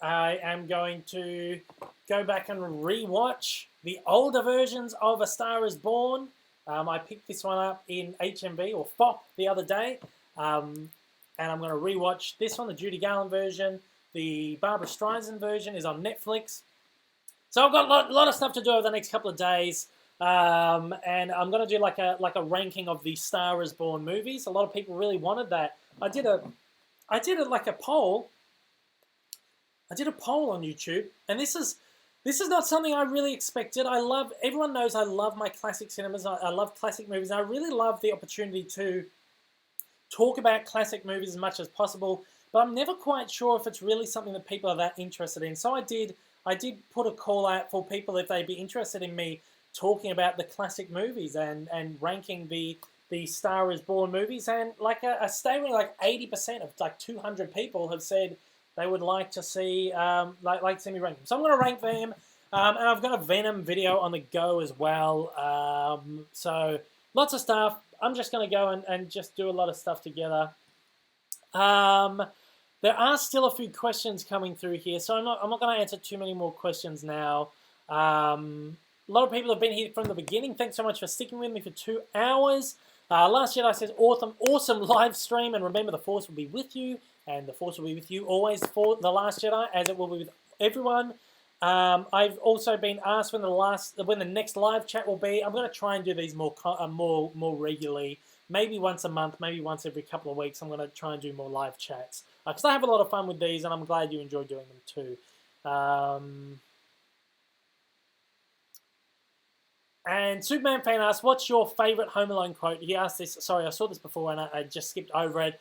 I am going to go back and re-watch the older versions of A Star Is Born. I picked this one up in HMV or FOP the other day. And I'm going to re-watch this one, the Judy Garland version. The Barbara Streisand version is on Netflix. So I've got a lot of stuff to do over the next couple of days. And I'm going to do like a ranking of the Star Is Born movies. A lot of people really wanted that. I did like a poll. I did a poll on YouTube, and this is not something I really expected. Everyone knows I love my classic cinemas. I love classic movies. And I really love the opportunity to talk about classic movies as much as possible, but I'm never quite sure if it's really something that people are that interested in. So I did put a call out for people if they'd be interested in me talking about the classic movies and ranking the Star Is Born movies, and like a staggering like 80% of like 200 people have said they would like to see like to see me rank them. So I'm going to rank them, and I've got a Venom video on the go as well. So lots of stuff. I'm just going to go and just do a lot of stuff together. There are still a few questions coming through here, so I'm not going to answer too many more questions now. A lot of people have been here from the beginning. Thanks so much for sticking with me for 2 hours. Last Jedi says, awesome live stream, and remember the Force will be with you, and the Force will be with you always for The Last Jedi, as it will be with everyone. I've also been asked when the next live chat will be. I'm going to try and do these more regularly, maybe once a month, maybe once every couple of weeks. I'm going to try and do more live chats because I have a lot of fun with these, and I'm glad you enjoy doing them too. And Superman fan asked, what's your favourite Home Alone quote? He asked this, sorry, I saw this before and I just skipped over it.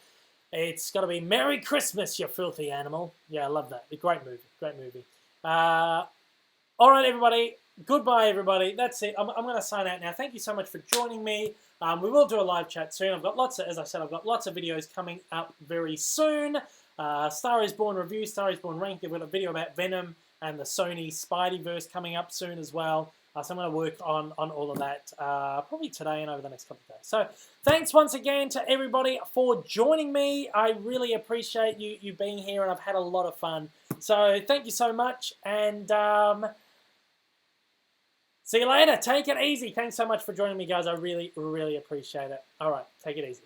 It's got to be, Merry Christmas, you filthy animal. Yeah, I love that. A great movie, great movie. All right, everybody. Goodbye, everybody. That's it. I'm going to sign out now. Thank you so much for joining me. We will do a live chat soon. I've got lots of, as I said, I've got lots of videos coming up very soon. Star is Born review, Star is Born ranked. I've got a video about Venom and the Sony Spideyverse coming up soon as well. So I'm going to work on all of that probably today and over the next couple of days. So thanks once again to everybody for joining me. I really appreciate you being here, and I've had a lot of fun. So thank you so much, and see you later. Take it easy. Thanks so much for joining me, guys. I really, really appreciate it. All right, take it easy.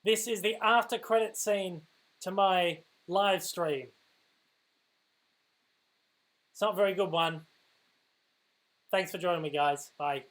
This is the after credit scene to my live stream. It's not a very good one. Thanks for joining me, guys. Bye.